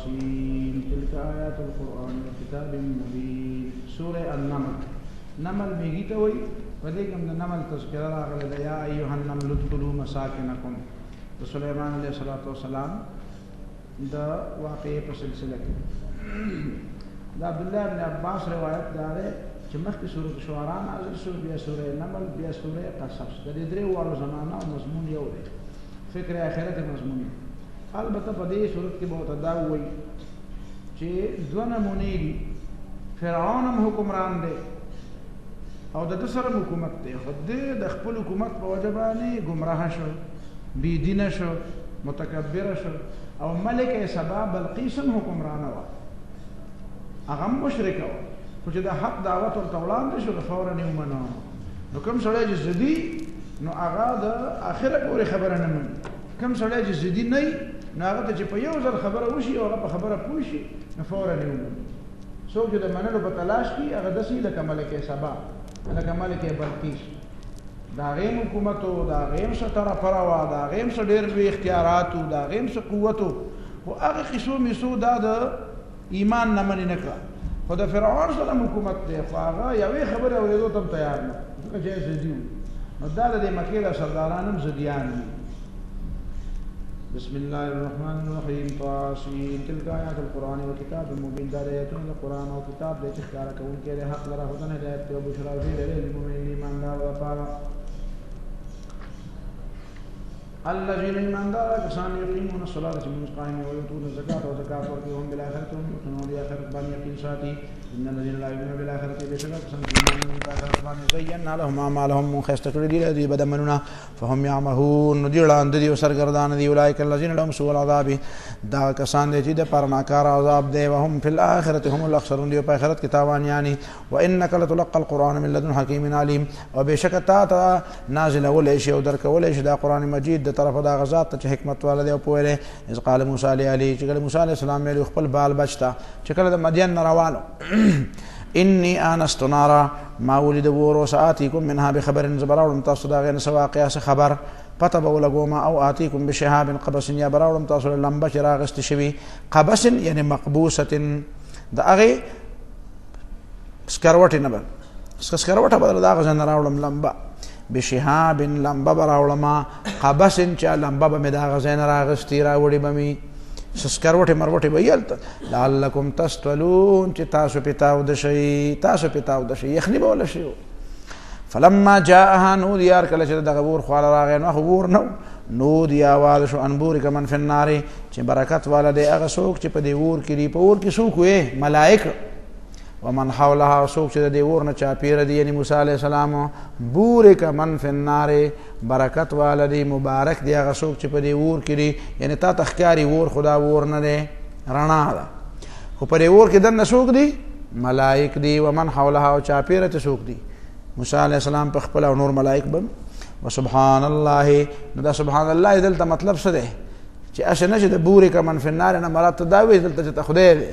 طاسين تلك آيات القرآن وكتاب مبين. سورة النمل. نمل میگی ته وای په دې کې د نمل تذکرہ راغلی دی یا ایها النمل ادخلوا مساکنکم د سلیمان علیه السلام د واقعې په سلسله کې د عبد الله بن عباس روایت دا ده چې مخکې سورۃ شعراء نازل شو بیا سورۃ نمل بیا سورۃ قصص د دې درې وړو زمانہ او مضمون یو دی فکر آخرت مضمون. البته په دې صورت کې به دا وایي چې دوه نمونې دي. فرعون هم حکمران دی او د سره حکومت دی خو د خپل حکومت په وجه باندې گمراه شو بی دینه شو متکبر شو او ملکه سبا بلقیس هم حکمرانه وه هغه مشرکه وه خو چې د حق دعوت ورته وړاندې شو فورا یې ومنه. نو کوم سړی چې ضدي نو هغه د آخره پورې خبره نه مني. کوم سړی چې ضدي نه وي نو هغه ته چې په یو ځل خبره وشي او هغه په خبره پوه شي نو فورا یې ومني. څوک چې د منلو په تلاش کي هغه داسې لکه ملکه سبا لکه ملکه بلقیس د هغې هم حکومت و د هغې هم څه طرفره وه د هغې هم څه ډېر لوی اختیارات و د هغې هم څه قوت و خو هغه قیسو میسو دا د ایمان نه منې نه کړه. خو د فرعون سره حکومت دی خو هغه یوې خبرې اورېدو ته هم تیار نه ځکه چې یې ضدي وو. نو دا د دې مکې د سرداران هم ضدیان دي. بسم الله الرحمن الرحیم طاسین تلک آیات القرآن و کتاب مبین. دا د آیتونو د قرآن او کتاب دی چې ښکاره کوونکی دی حق لره هدن هدایت دی او بشرا او زیری دی للمؤمنین ایماندارو لپاره. الذین ایماندار کسان یقیمون الصلاة چې لمونځ قایم وي ویؤتون الزکاة او زکات ورکوي هم بالآخرة هم یوقنون د آخرت باندې یقین ساتي. ان الذین لا یؤمنون بالآخرة بشکه کسان چې ایمان نه لري په آخرت باندې زینا لهم اعمالهم ښایسته کړي دي دوی بد عملونه فهم یعمهون نو دوی ړانده دي او سرګردانه دي. اولئک الذین لهم سوء العذاب دا کسان دي چې د پاره ناکاره عذاب دی. وهم فی الآخرة هم الاخسرون دي په آخرت کې تاوانیان. وانک لتلقى القرآن من لدن حکیم علیم او بشکه تا ته نازلولی شي او درکولی شي دا قرآن مجید د طرفه دا غزاد ته چې حکمت والا دی او پوه دی. اذ قال موسی علیه چې کله موسی علیه السلام ویلي خپل بال بچ ته چې کله د مدین نه روانو انی آنست نارا ما ولید اور وسآتیکم منها بخبر زه به راوړم تاسو د هغې نه څه واقعه څه خبر پته به ولګوم او آتیکم بشهاب قبس یا به راوړم تاسو له لمبه چې راغستې شوي قبس یعنې مقبوسة د هغې سکروټې نه به سکروټه به د هغه ځای نه راوړم لمبه بشهاب لمبه به راوړم قبس چې لمبه به مې د هغه ځای نه راغستې راوړې به مې سکروټې مروټې به یې هلته لعلکم تسطلون چې تاسو پې تاوده شئ یخني به وله شي. فلما جاءها نودي هر کله چې دغه اور خواله راغی نو هغه اور نه نودي آواز شو ان بورک من فی النار چې برکت والا دی هغه څوک چې په دې اور کې دي. په اور کې څوک وې ملائکه ومن حولها څوک چې د دې اور نه چاپېره دي یعنې موسی علیه السلام بورک من فی النار برکت والا دی مبارک دی هغه څوک چې په دې اور کې دي. یعنې تا ته ښکاري اور خدا اور نه دی رڼا ده خو په دې اور کې دننه څوک دي ملائک دي. ومن حولها او چاپېره ته څوک دي موسی علیه السلام په خپله او نور ملائک به. وسبحان الله نو دا سبحان الله دلته مطلب څه دی چې هسې نه چې د بورک من فی النار نه مراد ته دا وایي دلته چې ته خدای دی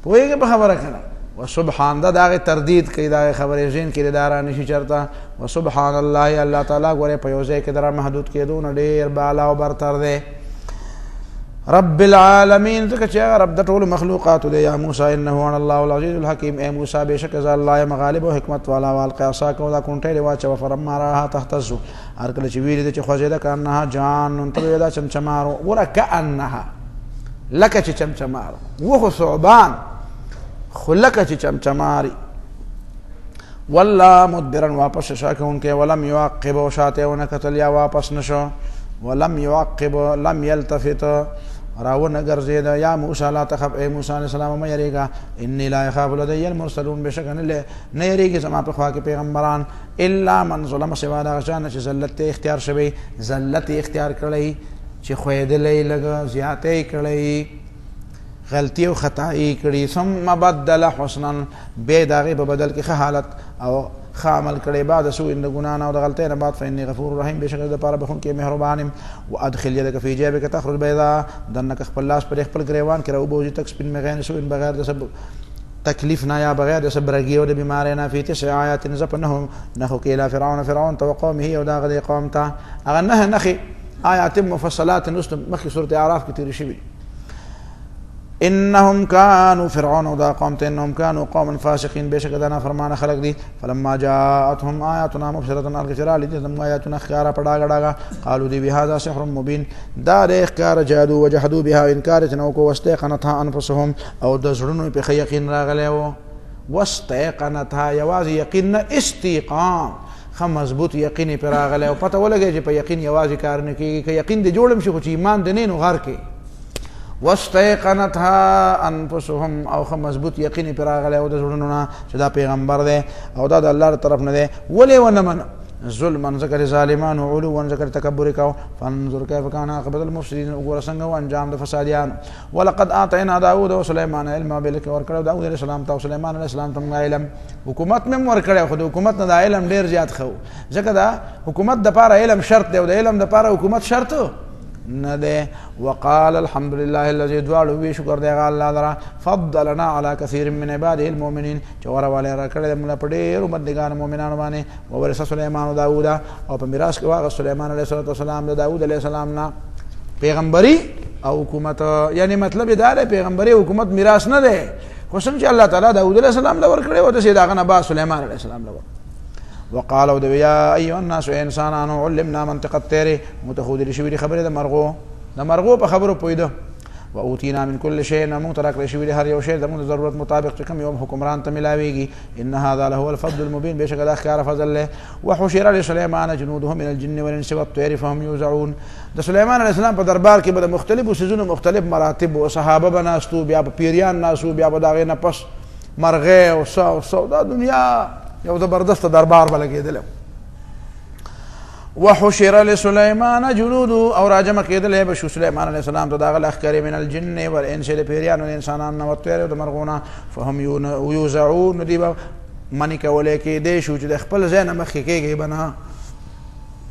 پوهېږې په خبره که نه. وسبحان دا د هغې تردید کوي د هغې خبرې ذهن کې دا را نشي چېرته. وسبحان الله الله تعالی ګورې په یو ځای کې د را محدود کېدو نه ډېر بالا او برتر دی. رب العالمین ځکه چې هغه رب د ټولو مخلوقاتو دی. یا موسی انه انا الله العزیز الحکیم اے موسی بېشکه زه الله یم غالب او حکمت والا. والقی عصاک او دا کونټۍ دې واچوه فلما راها تهتزو هر کله چې ویلې ده چې خوځېده کانها جان ته ویې دا چمچمارو ګوره کانها لکه چې چمچمارو وخو ثعبان خو لکه چې چمچماري. والله مدبرا واپس شا کوونکی ولم یعقب او شاته ونه کتل یا واپس نشو. ولم یعقب لم یلتفت راونه ګرځېده. یا موسی لا تخف ای موسی علیه السلام مه یریږه انی لا یخاف لدی المرسلون بېشکه نه یریږي زما په خوا کې پیغمبران الا من ظلم سوا د هغه چا نه چې ذلت ته اختیار شوی ذلت یې اختیار کړی چې خویدلی لږه زیاتی کړی غلطی او خطایی کړي. ثم بدل حسنا بیا د هغې په بدل کې ښه حالت او ښه عمل کړی بعد سوء د ګناه نه او د غلطۍ نه بعد فإني غفور رحیم بېشکه د دپاره بخونکی مهربان یم. وادخل یدک فی جیبک تخرج بیضا دننه که خپل لاس پر خپل ګریوان کې راوبوځي تک سپین بغیر سوء بغیر د څه تکلیف نه یا بغیر د څه برګي او د بیمارۍ نه. فی 9 آیات زه په نښو کې الی فرعون ته وقومه او د هغه د قوم ته هغه 9 نښې آیات مفصلات مخکې سورة اعراف کې تېرې شوي. انهم كانوا فرعون ودا قوم انهم كانوا قوم فاسقين بشك دنا فرمان خلق دي فلما جاءتهم آياتنا مبصرة الغفرا لجزم آياتنا خيارا پڑا قالوا دي بهذا سحر مبين دا اخکار جادو وجحدوا بها انكار نوكو واستيقنتها انفسهم او دزړونو په یقین راغله واستيقنتها یواز یقین استيقان خم مضبوط یقین پر راغله او پته ولګي چې په یقین یواز کار نه کیږي که یقین دې جوړم شي خو چې ایمان دې نه نو غار کې واستيقنتها انفسهم او خم مضبوط یقین پر راغله او د زړونو چې دا پیغمبر دی او دا د الله طرف نه دی ولې ونمن ظلم ذکر ظالمان او علو ذکر تکبر کو فانظر كيف كان عاقبه المفسدين وګور څنګه و انجام د فسادیان ولقد اعطينا داوود وسليمان علما بلک ورکړو داوود علیہ السلام ته سليمان علیہ السلام ته علم حکومت مم ورکړو خو د حکومت نه د علم ډیر زیات خو ځکه دا حکومت د پاره علم شرط دی او د علم د پاره حکومت شرط نه ده وقال الحمد لله الذي دوالو وی شکر دی الله تعالی فضلنا على كثير من عباده المؤمنين چور والے را کړه موږ په ډیرو بندگان مؤمنانو باندې ورث سليمان او داوود او په میراث کې واغ سليمان عليه السلام د داوود عليه السلام نه پیغمبري او حکومت یعنی مطلب دا دی پیغمبري حکومت میراث نه ده خو څنګه الله تعالی داوود عليه السلام له ور کړه او د سیداغه نه با سليمان عليه السلام له وقالوا يا ايها الناس انسانانو علمنا منطق الطير متخود شوی خبره د مرغو په خبرو پویده و اوتینا من كل شيء مترک شوی هر یو شی د موږ ضرورت مطابق کوم یوم حکمران ته ملاویږي ان هذا له الفضل المبين بشک د اخکار فضل له وحشر لسليمان جنوده من الجن والانس والطير فهم يوزعون د سليمان عليه السلام په دربار کې به مختلفو سيزونو مختلف مراتب او صحابه بناستو بیا پیریان ناسو بیا داغه نه پس مرغه او سودا دنیا یو زبردست دربار بلګیدل وحشر لسليمان جنود او راجم کېدل به شو سليمان عليه السلام ته داغه اخکری من الجن والانس لپیریان او انسانان او طير او مرغونا فهم يوزعون دی منی کوله کې دې شو چې د خپل ځای نه مخ کېږي بنا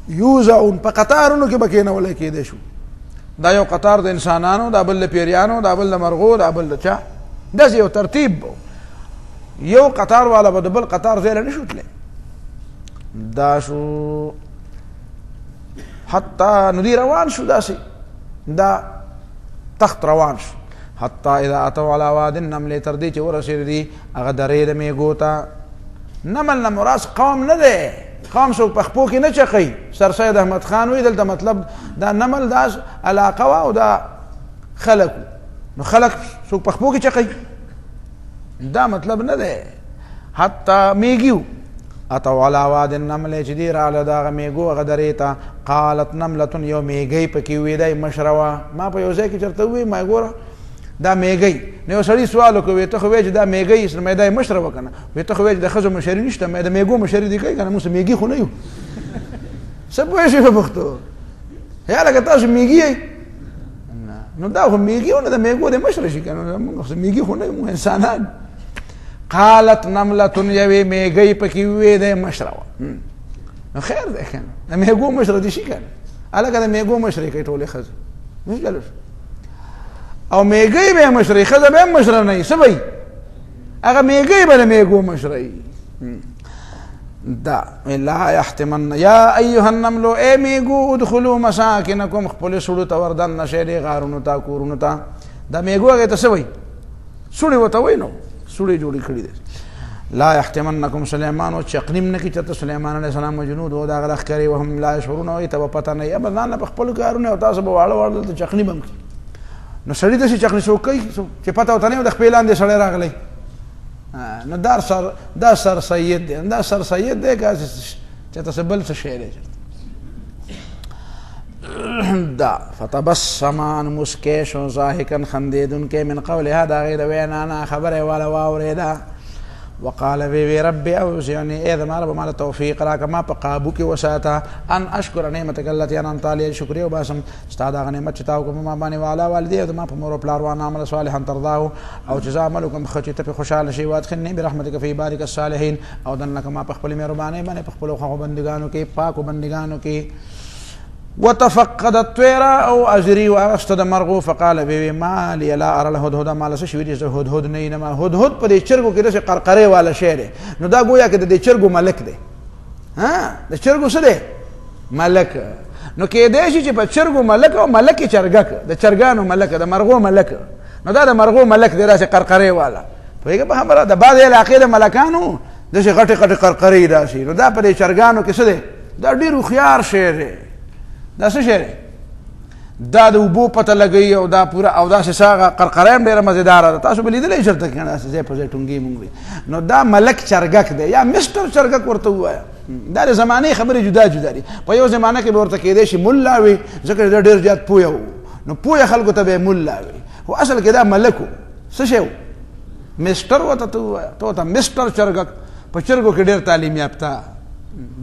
یوزعون په قطارونو کې بکینه ولې کې دې شو دا یو قطار د انسانانو دا بل پیریانو دا بل مرغو دا بل چا دغه یو ترتیب یو قطار والا به بل قطار ځای نه شوتله دا شو حتی ندی روان شو داسې دا تخت روان شو حتی اذا اتوا على واد النمل تر دې چې ورسېد دي هغه درې د میګو ته نمل نه مراد قوم نه دی قوم څوک په خپو کې نه چقي سر سید احمد خان وی دلته مطلب دا نمل دا علاقه او دا خلق نو خلق څوک په خپو کې چقي دا مطلب نه دی حتی میګیو اتوا على واد النمل چې دی رااله دا میګو غدرې ته قالت نمله یو میګي پکې وې دی مشروا ما په یو ځای کې چرته وې ما ګوره دا میګي نو سړی سوال کوي ته خو وې دا میګي سره مې دا مشروا کنه وې ته خو وې د خزو مشری نشته مې دا میګو مشری دی کوي کنه موږ میګي خو نه یو سبوي شي په پښتو یا لکه تاسو میګي نو دا خو میګي نه دا میګو د مشر شي کنه موږ میګي خو نه یو انسانان قالت نمله یوې میګي پکې وې د مشروا نو خیر ده کنه میګو مشر دي شي کنه الګا د میګو مشر کې ټوله خزه نه جلوس او میګي به مشر خزه به مشر نه سبي هغه میګي به میګو مشر دا لا يحتمن يا ايها النمل اي میګو ادخلوا مساكنكم خپل سړو توردن نشه غارونو تا کورونو تا دا میګو هغه ته سوي سړي وته وینو سړي جوړی کړی دي لا يحتمنكم سليمان او چقنیم نکی چته سليمان عليه السلام مجنود او دا غلخ کوي وهم لا يشعرون او ته پته نه ابل نه په خپل کارونه او تاسو به واړه واړه ته چقنی بم نو سړی د چقنی شو کوي چې پته وته نه د خپل لاندې سړی راغلی نو دا سر سید دی دا سر سید دی چې تاسو بل څه شی دی دا فتبسم عن مسکیش و ضاحکا خندیدن کے من قولها دا غیر وینانا خبر والا واوریدا وقال بي ربي اوزعني اذا ما رب مال توفيق راك ما بقابو کی وساتا ان اشكر نعمتك التي انعمت علي شكري وباسم استاد نعمت چتاو کو ما باندې والا والدي ما په مور پلار وانا عمل صالحا ترضاه او جزاء عملكم خچته په خوشاله شي وادخلني برحمتك في بارك الصالحين او دنك ما په خپل مهرباني باندې په خپل خو بندگانو کې پاکو بندگانو کې وتفقد الطير او اجري واستد مرغو فقال بي ما لي لا ارى الهدهد ما لس شويدي هدهد نه ما هدهد په دې چرګو کې د قرقره والا شعر نو دا گویا کې د چرګو ملک دی ها د چرګو څه دی ملک نو کې دې چې په چرګو ملک او ملک چرګک د چرګانو ملک د مرغو ملک نو دا د مرغو ملک دی داسې قرقرې والا پوهېږه په خبره د بعضې علاقې د ملکانو داسې غټې غټې قرقرې داسې نو دا په دې چرګانو کې څه دی دا ډېر هوښیار شی دی دا څه شی دی دا د اوبو پته لګوي او دا پوره او داسې څه قرقره هم ډېره مزېداره ده تاسو به لیدلی چېرته کې داسې ځای په ځای ټونګې مونږ نو دا ملک چرګک دی یا مسټر چرګک ورته ووایه دا د زمانې خبرې جدا جدا دي په یو زمانه کې به ورته کېدی شي ملا وي ځکه دا ډېر زیات پویه و نو پویه خلکو ته به یې ملا وي خو اصل کې دا ملک و څه شی و مسټر ورته ته ووایه ته ورته مسټر چرګک په چرګو کې ډېر تعلیم یافته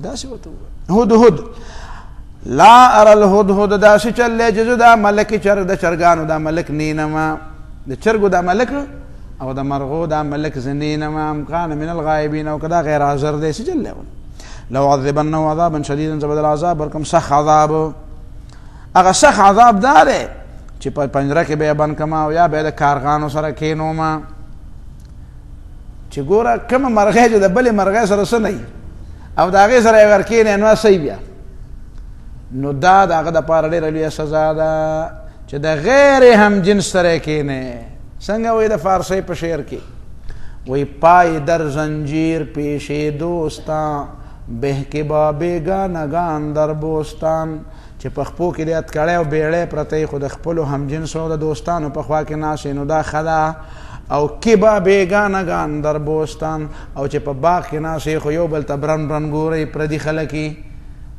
داسې ورته ووایه هدهد لا ارى الهدهد دا سی چل لے جزو دا ملک چرگ دا چرگانو دا ملک نینما دا چرگو دا ملک او دا مرغو دا ملک زنینما امکان من الغائبین او کدا غیر حاضر دے سی چل لے لو عذبنه عذابا شدیدا زبد العذاب ورکم سخ عذاب اگا سخ عذاب دارے چی پنجره کې به بند کما او یا به د کارغانو سره کینو ما چې ګوره کوم مرغه چې د بلې مرغه سره سنئ او دا هغې سره ور کینې نو صحیح بیا نو دا د هغه دپاره ډېره لویه سزا ده چې د غیر هم جنس سره کینې څنګه وایي د فارسۍ په شعر کې وایي پای در زنجیر پیش دوستان به که با بیگانگان در بوستان چې په خپو کې د اتکړی او بیړی پرته خو د خپلو همجنسو د دوستانو په خوا کې ناست نو دا ښه ده او که با بیگانگان در بوستان او چې په باغ کې ناست خو یو بل ته برن برن ګورئ پردي خلک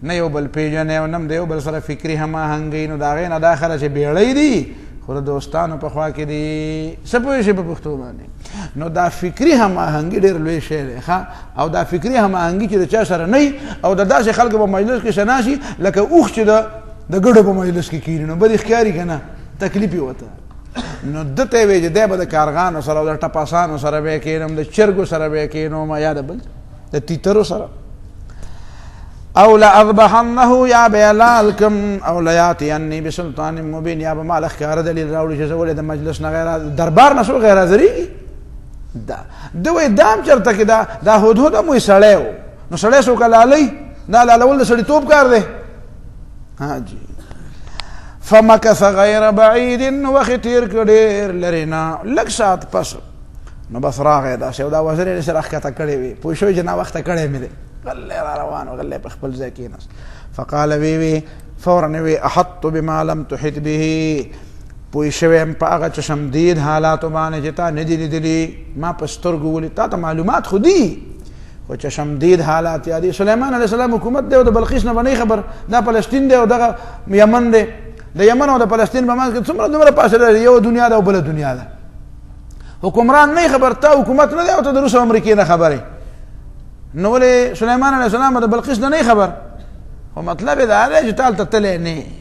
نه یو بل پیژنې او نه د یو بل سره فکري هماهنګۍ نو د هغې نه دا خله چې بیړی دي خو د دوستانو په خوا کې دي څه پوه شي په پښتو باندې نو دا فکري هماهنګي ډېر لوی شی دی ښه او دا فکري هماهنګي چې د چا سره نه او د داسې خلکو په مجلس کې شنا شي لکه اوښ چې د ګډو په مجلس کې کښېني نو بد ښکاري که نه تکلیف یې وته نو ده ته یې وایي چې دی به د کارغانو سره او د ټپاسانو سره به یې کښېنم د چرګو سره به یې کښېنوم یا د بل د تیترو سره او لأذبحنه یا بیلالکم او لیاتینی بسلطان مبین یا به ما لښکاره دلیل راوړي چې زه ولې د مجلس نه غیر دربار نه څوک غیر حاضرېږي ده وایي دا هم چېرته کې دا هدهد هم وایي سړی و نو سړی څوک لالئ دا لالول د سړیتوب کار دی ها جی فمکث غیر بعید وخت تېر کړ ډېر لرې نه لږ ساعت پس نو بس راغی داسې او دا وزر یې سره ښکته کړی وي پوه شوی چې ناوخته کړی مې دی غلی را روان و غلی په خپل ځای کېناست فقال وی فورا وی احط بما لم تحط به پوه شوی یم په هغه چشمدید حالاتو باندې چې تا نه دي لیدلي ما په سترګو ولید تا ته معلومات خو دي خو چشمدید حالات یادي سلیمان علیه السلام حکومت دی او د بلقیس نه به نه خبر دا فلسطین دی او دغه یمن دی د یمن او د فلسطین په منځ کې څومره دومره فاصله ده یو دنیا ده او بله دنیا ده حکمران نه خبر تا حکومت نه دی او ته د روس او امریکې نه خبرې نو ولې سلیمان علیه السلام د بلقیس نه خبر خو مطلب یې دا دی چې تا هلته تللی نه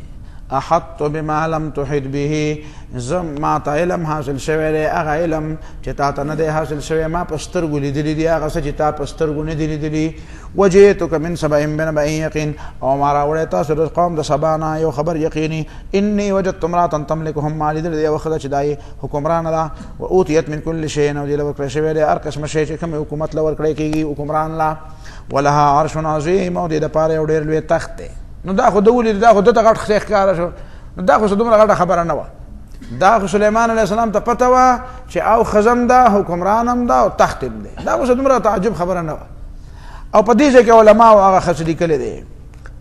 احط بما لم تحط به زم ما ته علم حاصل شوی دی هغه علم چې تا ته نه دی حاصل شوی ما په سترګو لیدلي دي هغه څه چې تا په سترګو نه دي لیدلي وجئتک من سبأ بنبأ یقین او ما راوړی تاسو د قوم د سبا نه یو خبر یقیني انی وجدت امرأة تملکهم ما لیدلی دی یوه ښځه چې دا یې حکمرانه ده و اوتیت من کل شی او دې له ورکړی شوی دی هر قسمه شی چې کوم حکومت له ورکړی کېږي حکمران له ولها عرش عظیم او دې دپاره یو ډېر لوی تخت دی نو دا خو ده ولید دا خو ده ته غټ ښه ښکاره شو نو دا خو څه دومره غټه خبره نه وه دا خو سلیمان علیه السلام ته پته وه چې او ښځه ده حکمران هم ده او تخت هم دی دا خو څه دومره تعجب خبره نه وه او په دې ځای کې علماو هغه ښه څه لیکلی دی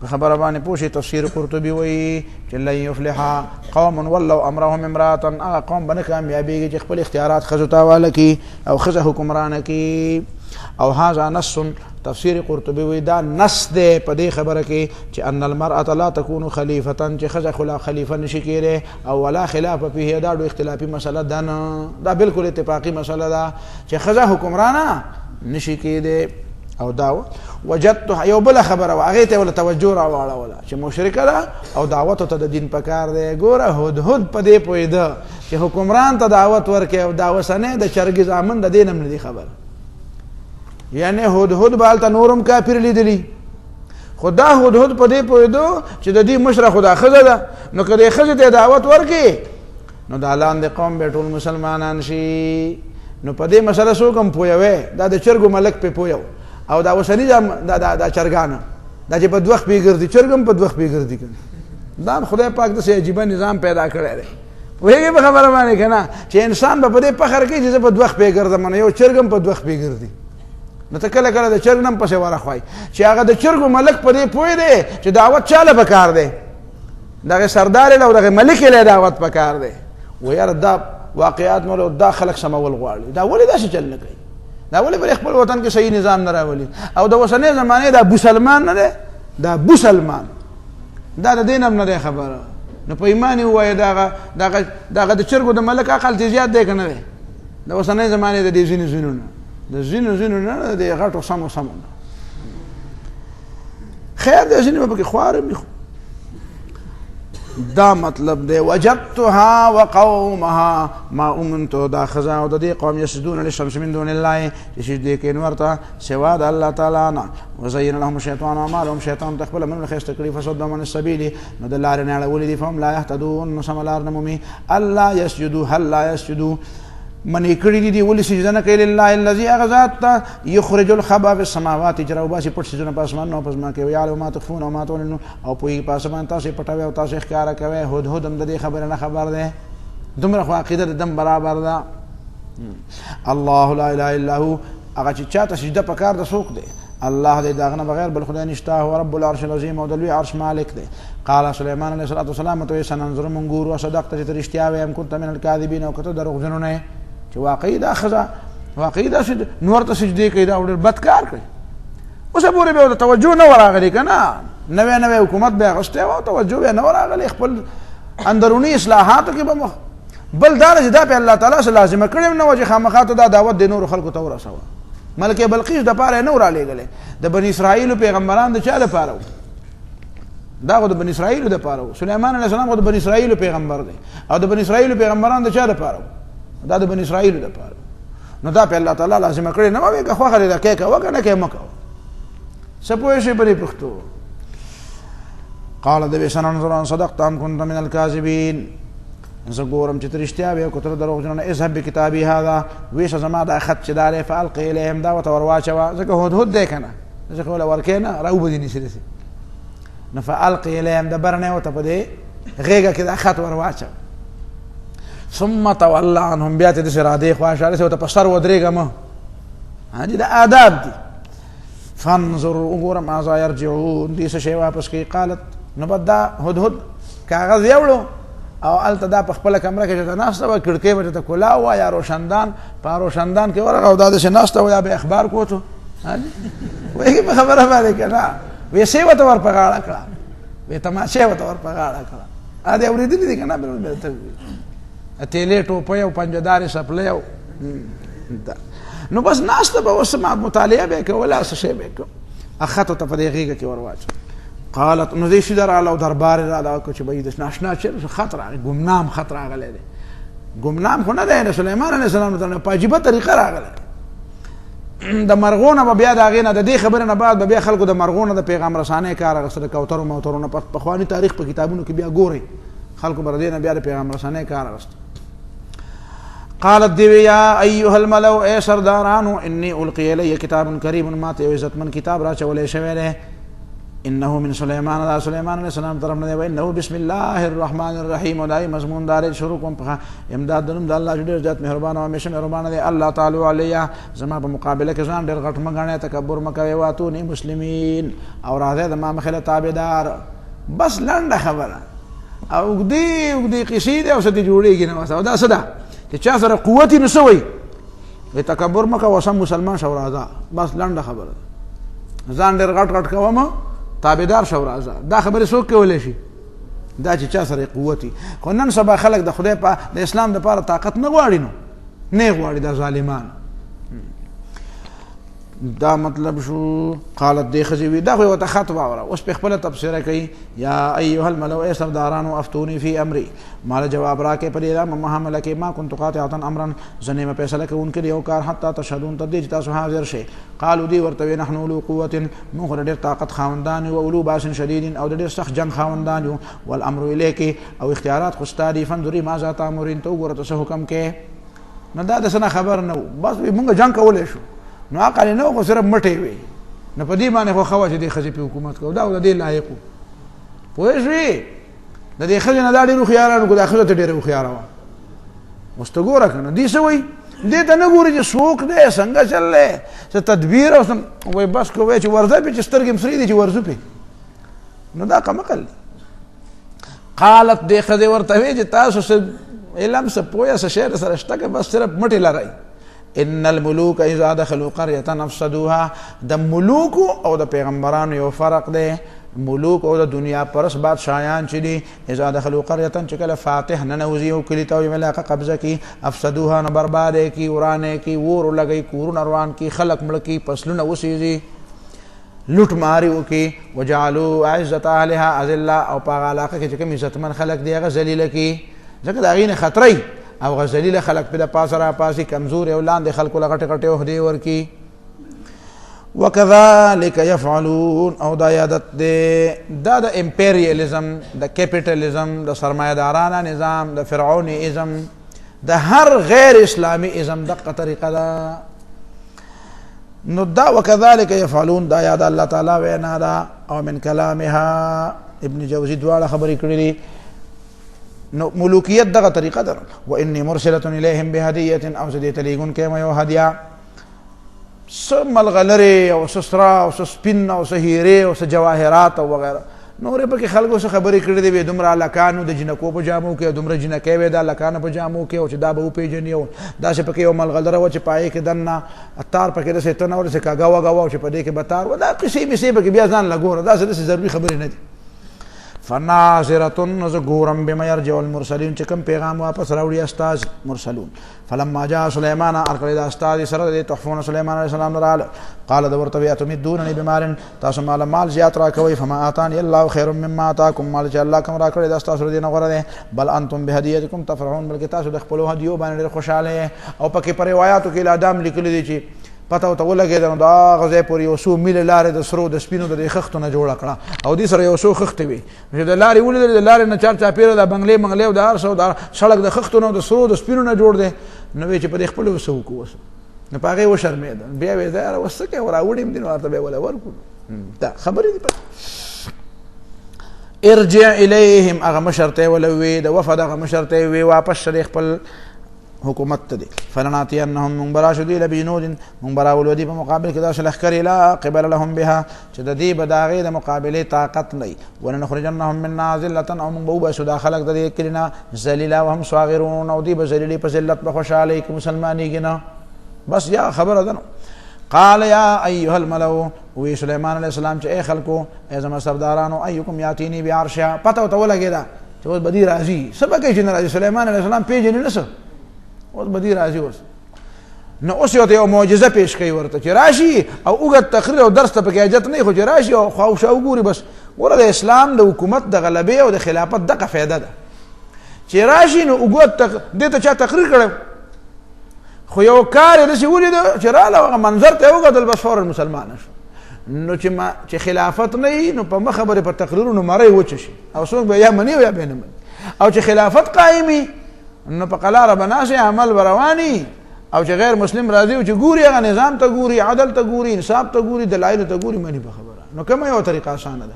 په خبره باندې پوه شي تفسیر قرطبي وایي چې لن یفلح قوم ولوا امرهم امرأة هغه قوم به نه کامیابېږي چې خپل اختیارات ښځو ته حواله کړي او ښځه حکمرانه کړي او هذا نص تفسیر قرطبي وی دا نص دی په دې خبره کې چې ان المرأة لا تكون خلیفة چې ښځه خلا خلیفه نشي کېدی او ولا خلاف فيه دا ډو اختلافي مسله ده نه دا بالکل اتفاقي مسله ده چې ښځه حکمرانه نشي کېدی او دا وجدت یو بله خبره وه هغې ته یې وله توجه راواړوله چې مشرکه ده او دعوتو ته د دین پکار دی ګوره هدهد په دې پوهېده چې حکمران ته دعوت ورکړي او دا اوسنی د چرګې زامن د دې نه هم نه دي خبر یعنی هدهد به هلته نورم کافر لیدلي خو دا هدهد په دې پوهېدو چې د دې مشره خو دا ښځه ده نو که دې ښځې ته دعوت ورکړي نو دا لاندې قوم به ټول مسلمانان شي نو په دې مسله څوک هم پوهوی دا د چرګو ملک پې پوهو او دا اوسني دا چرګانه دا چې په دوه خپې ګرځي چرګ هم په دوه خپې ګرځي که دا خدای پاک داسې عجیبه نظام پیدا کړی دی وایي په خبره باندې کنه چې انسان به په دې فخر کوي چې زه په دوه خپې ګرځم یو چرګ هم په دوه خپې ګرځي نو ته کله کله د چرګ نه هم پسې ورخوایي چې هغه د چرګو ملک په دې پوه دی چې دعوت چاله پکار دی دغه سردار له او دغه ملک له دعوت پکار دی و یاره دا واقعات مولو دا خلک سمول غواړي دا ولې داسې چل نه کوي دا ولې پر خپل وطن کې صحیح نظام نه راولي او د اوسنۍ زمانې دا بوسلمان نه دی دا بوسلمان دا د دین هم نه دی خبره نو په ایمان ووایه دغه د چرګو د ملک عقل ته زیات دی که نه دی د اوسنۍ زمانې د دې ځینو نه د ځینو نه د غټو سمو نه خیر دی ځینې به پکې خوار وي دا مطلب دی وجدتها وقومها ما امنتو دا خزا او د دې قوم یسجدون للشمس من دون الله چې سجدې کوي نور ته سوا د الله تعالی نه وزین لهم الشیطان اعمالهم شیطان تخبل من خسته کړي فصدهم عن السبیل نو د لارې نه اړولي دي فهم لا يهتدون نو سم لار نه مومي الله يسجدوا هل لا يسجدوا منی کړي دي ولې سجده نه کوي لله الذي اغذات يخرج الخبا في السماوات جرا وباسي پټ سجده په اسمان نو پسما کوي یا ما تخفون او ما تعلنون او په پاسمان تاسو پټوي او تاسو ښکارا کوي هود هم د دې خبره نه خبر ده دومره خو عقیده د دم برابر ده الله لا اله الا هو هغه چې چاته سجده پکار د سوق ده الله دې داغه بغیر بل خدای نشته هو رب العرش العظیم او د لوی عرش مالک ده قال سليمان عليه الصلاه والسلام تو سننظر منغور وصدقت چې رښتیا ویم كنت من الكاذبين او کته دروغجنو نه چې واقعي دا خزا واقعي دا نور ته سجدي کوي دا ډېر بد کار کوي اوس پورې به توجه نه وراغلي کنه نوې حکومت به غشته او توجه به نه وراغلي خپل اندرونی اصلاحاتو کې به بل دا چې دا په الله تعالی سره لازم کړم نه وجه خامخاته دا دعوت د نور خلکو ته ورسوه ملکه بلقیس د پاره نه ورالې غلې د بنی اسرائیل پیغمبران د چا لپاره دا د بنی اسرائیل د پاره سليمان عليه السلام د بنی اسرائیل پیغمبر دی او د بنی اسرائیل پیغمبران د چا لپاره دا د بنی اسرائیل لپاره نو دا په الله تعالی لازم کړی نه وایي که خو خلک دا کې کا وکنه کې مکو سپوږی شي په پښتو قال د بسنن صدقت ام كنت من الكاذبين زه ګورم چې ترشتیا به کوتره دروغجن نه اذهب بكتابي هذا ویش زما دا خط چې داله فالق اليهم دا وتور واچوا زکه هود دی کنه زکه ولا ورکینه راو بدینی سره نه فالق اليهم د برنه وته په دې غیګه کې دا خط ور واچو ثم تولى عنهم بيات د سراده خواشاله سو ته پسر ودرېګم هاجي دا آداب دي فانظر وګورم ماذا يرجعون دې څه شی واپس کوي قالت نو بدا هدهد کاغذ یوړو او التدا په خپل کمره کې ته ناشته و کړکې به ته کولا و یا روشندان په روشندان کې ورغه او دا د ناشته و یا به اخبار کوته وایي په خبره باندې کنه وې سی وته ور پغاړه کړه وې تماشه وته ور پغاړه کړه ا دې اورېدلې دي کنه به ته اتلې ټوپه او پنجدار سپلې نو بس ناشته به وسمه مطالعه به کوله څه شی به کو اخته ته په دې غیږه کې ورواچ قالت نو دې شدار علاو دربار را علاو چې به دې ناشنا چې خطر ګمنام خطر راغله دي ګمنام خو نه ده سليمان عليه السلام ته په عجيبه طریقه راغله د مرغونه به بیا دا غینه د دې خبره نه بعد به بیا خلکو د مرغونه د پیغام رسانه کار غسر کوتر او موترونه په خواني تاریخ په کتابونو کې بیا ګوري خلکو بر دې نه بیا د پیغام رسانه کار غست قالت دیوی یا ایها الملو اے سردارانو انی القی الی کتاب کریم ما ته عزت من کتاب را چولې شوی ده انه من سليمان دا سليمان عليه السلام طرف نه و انه بسم الله الرحمن الرحیم ولای مضمون دار شروع کوم په امداد دنم د الله ډېر ذات مهربان او همیشه مهربان دی الله تعالی علیه زما په مقابله کې ځان ډېر غټ مګنه تکبر مکوي واتونی مسلمین او راځه د ما مخله تابعدار بس لنډه خبره او دې قصیده او ستې جوړیږي نو وسو دا صدا چې چا سره قوت نسوي به تکبر مکه وسم مسلمان شو راځه بس لنډه خبره ځان ډېر غټ کوم تابعدار شو راځه دا خبره څوک کولای شي دا چې چا سره قوتي خو نن سبا خلک د خدای په د اسلام لپاره طاقت نه غواړي نو نه غواړي د ظالمان دا مطلب شو قالت دی خزوی دا خو ته خط واوره اوس په خپل تفسیر کوي یا ایها الملو ای سردارانو افتونی فی امری مال جواب راکې په دې محمد کې ما كنت قاطعه امرا زنه ما فیصله کوونکې یو کار حتی تشهدون تدې تاسو حاضر شئ قالوا دی ورته نحن لو قوه مخر ډېر طاقت خاوندان او اولو باس شدید او ډېر سخت جنگ خاوندان والامر الیک او اختیارات خو ستادي فندری ما ذات امرین تو ورته څه حکم کې نه دا د سنه خبر نه بس موږ جنگ کولې شو نو عقل نه خو صرف مټې وي نه په دې باندې خو خواجه دې خزي په حکومت کو دا د دې لایق پوه شئ د دې ښځې نه دا ډېر هوښیارانو کو دا ښځه ته ډېره هوښیاره وه اوس ته ګوره که نه دې څه وایي دې ته نه ګوري چې څوک دی څنګه چل دی څه تدبیر او وایي بس که وایي چې ورځه پې چې سترګې م سرې دي چې ورځو پې نو دا کمقل دی قالت دې ښځې ورته وایي چې تاسو څه علم څه پویه څه شی سره شته که بس صرف مټې لرئ ان الملوک اذا دخلوا قريه افسدوها د ملوکو او د پیغمبرانو یو فرق دی ملوک او د دنیا پرس بادشاہان چې دي اذا دخلوا قريه چې کله فاتح ننوزي او کلی ته ملاقه قبضه کی افسدوها نو برباد کی ورانه کی ور لګي کورونه روان کی خلق مړ کی فصلونه وسیږي لوټ ماری وکي وجعلوا عزت اهلها اذله او په علاقه کې چې کوم عزتمن خلق دی هغه ذلیل کی ځکه دا غینه خطرې او غزلیل خلق په د پاسه را پاسي کمزور او لاندې خلکو لغټ غټ وهدي ورکی وکذالک یفعلون او دا یادت دا د امپریالیزم د کیپیټالیزم د سرمایه‌دارانه نظام د فرعونیزم د هر غیر اسلامی ازم دغه طریقه ده نو دا وکذالک یفعلون دا یاد الله تعالی وینا دا او من کلامها ابن جوزی دواړه خبرې کړې نو ملوکیت دغه طریقه ده و انی مرسله الیهم بهدیه او زدی تلیګون کما یو هدیه ملغلره او سسرا او سپین او سهیره او جواهرات او وغیرہ نور په کې خلکو څخه خبرې کړې دي دومره لکانو د جنکو په جامو کې دومره جنکې وې د لکانو په جامو کې او چې دا به پیژنې او دا چې پکې یو ملغلره و چې پای کې دنه اتار پکې د سیتن او څه کاغا وغاو چې په دې کې بتار و دا کسی به سي پکې بیا ځان لګور دا څه ضروري خبرې نه دي فناظرة نزغورم بما يرجع المرسلين چې کوم پیغام واپس راوړي استاد مرسلون فلما جاء سليمان ارکل دا استاد سره د تحفون سليمان عليه السلام رااله قال دورته اتمدونني بمال تاسو مال زیات را کوي فما اتاني الله خير مما اتاكم مال چې الله کوم را کړی دا استاد سره دینه غره ده بل انتم بهديتكم تفرحون بلکې تاسو د خپل هدیو باندې خوشاله او پکې پر روایتو کې ادم لیکلي دي چې پته او ته ولګېد نو دا غځې پورې یو څو میله لارې د سرو د سپینو د خښتو نه جوړه کړه او دې سره یو څو خښتې وي چې د لارې ولیدلې د لارې نه چار چاپېره د بنګلې منګلې او د هر څه د سړک د خښتو نه د سرو د سپینو نه جوړ دی نو وایي چې په دې خپل څه وکړو اوس نو په هغې وشرمېده بیا وایي دا یاره اوس څه کوې راوړې م دي نو ورته بیا وله ورکړو دا خبرې دي ارجع الیهم هغه مشر ته یې وله ووې د وفد هغه مشر ته یې ووې واپس شه خپل حکومت ته دی فلناتینهم من براشدی لبجنود من براولودی په مقابل کې داسې لښکرې لا قبل لهم بها چې د دې به د هغې د مقابلې طاقت نه وي ولنخرجنهم منا ذلة او موږ به وباسو دا خلک د دې کلي نه ذلیله وهم صاغرون او دوی به ذلیلې په ذلت به خوشحاله کې مسلمانېږي نه بس یا خبره ده نو قال یا ایها الملو وی سلیمان علیه السلام چې ای خلکو ای زما سردارانو ایکم یاتینی بعرشها پته ورته ولګېده چې اوس به دې راځي څه به کوي چې نه راځي سلیمان علیه السلام پیژني نه څه اوس بدی راځي اوس نو اوس یو معجزه پیش کوي ورته چې راشي او اوږد تقریر او درس ته پکې حاجت نه خو چې راشي او خواوشا وګوري بس ګوره د اسلام د حکومت د غلبې او د خلافت دغه فایده ده چې راشي نو اوږد دې ته چا تقریر کړی خو یو کار یې داسې ولید چې راله هغه منظر ته یې وکتل بس فورا مسلمانه شو نو چې خلافت نه وي نو په مخه به په تقریرونو مرۍ وچه شي او څوک به یا مني او یا به نه مني او چې خلافت قایم وي نو په قلاره بناسي عمل برواني او چې غیر مسلم راځي او چې ګوري هغه نظام ته ګوري عدل ته ګوري انصاف ته ګوري دلایل ته ګوري مني په خبره نو کومه یو طریقه اسانه ده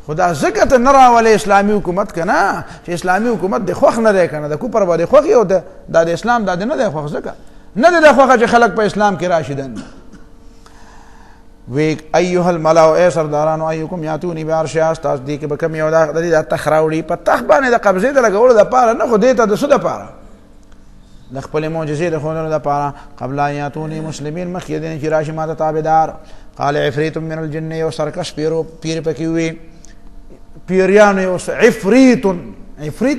خدا زکه ته نه راولي اسلامي حکومت کنه چې اسلامي حکومت د خوښ نه دی کنه د کوپر باندې خوښ یو د اسلام د نه دی خوښ زکه نه دی خوښ چې خلک په اسلام کې راشدن وی ایها الملأ ای سردارانو ایکم یاتونی بعرشها تصدیق به کم یو د دې تخراوړي په تخ باندې د قبضې د لګولو د پاره نه خو دې ته د څه د پاره د خپل معجزې د ښودلو د پاره قبل ان یاتونی مسلمین مخکې دې چې راشي ماته تابعدار قال عفریت من الجن یو سرکش پیر پکې وي پیریانو یو عفریت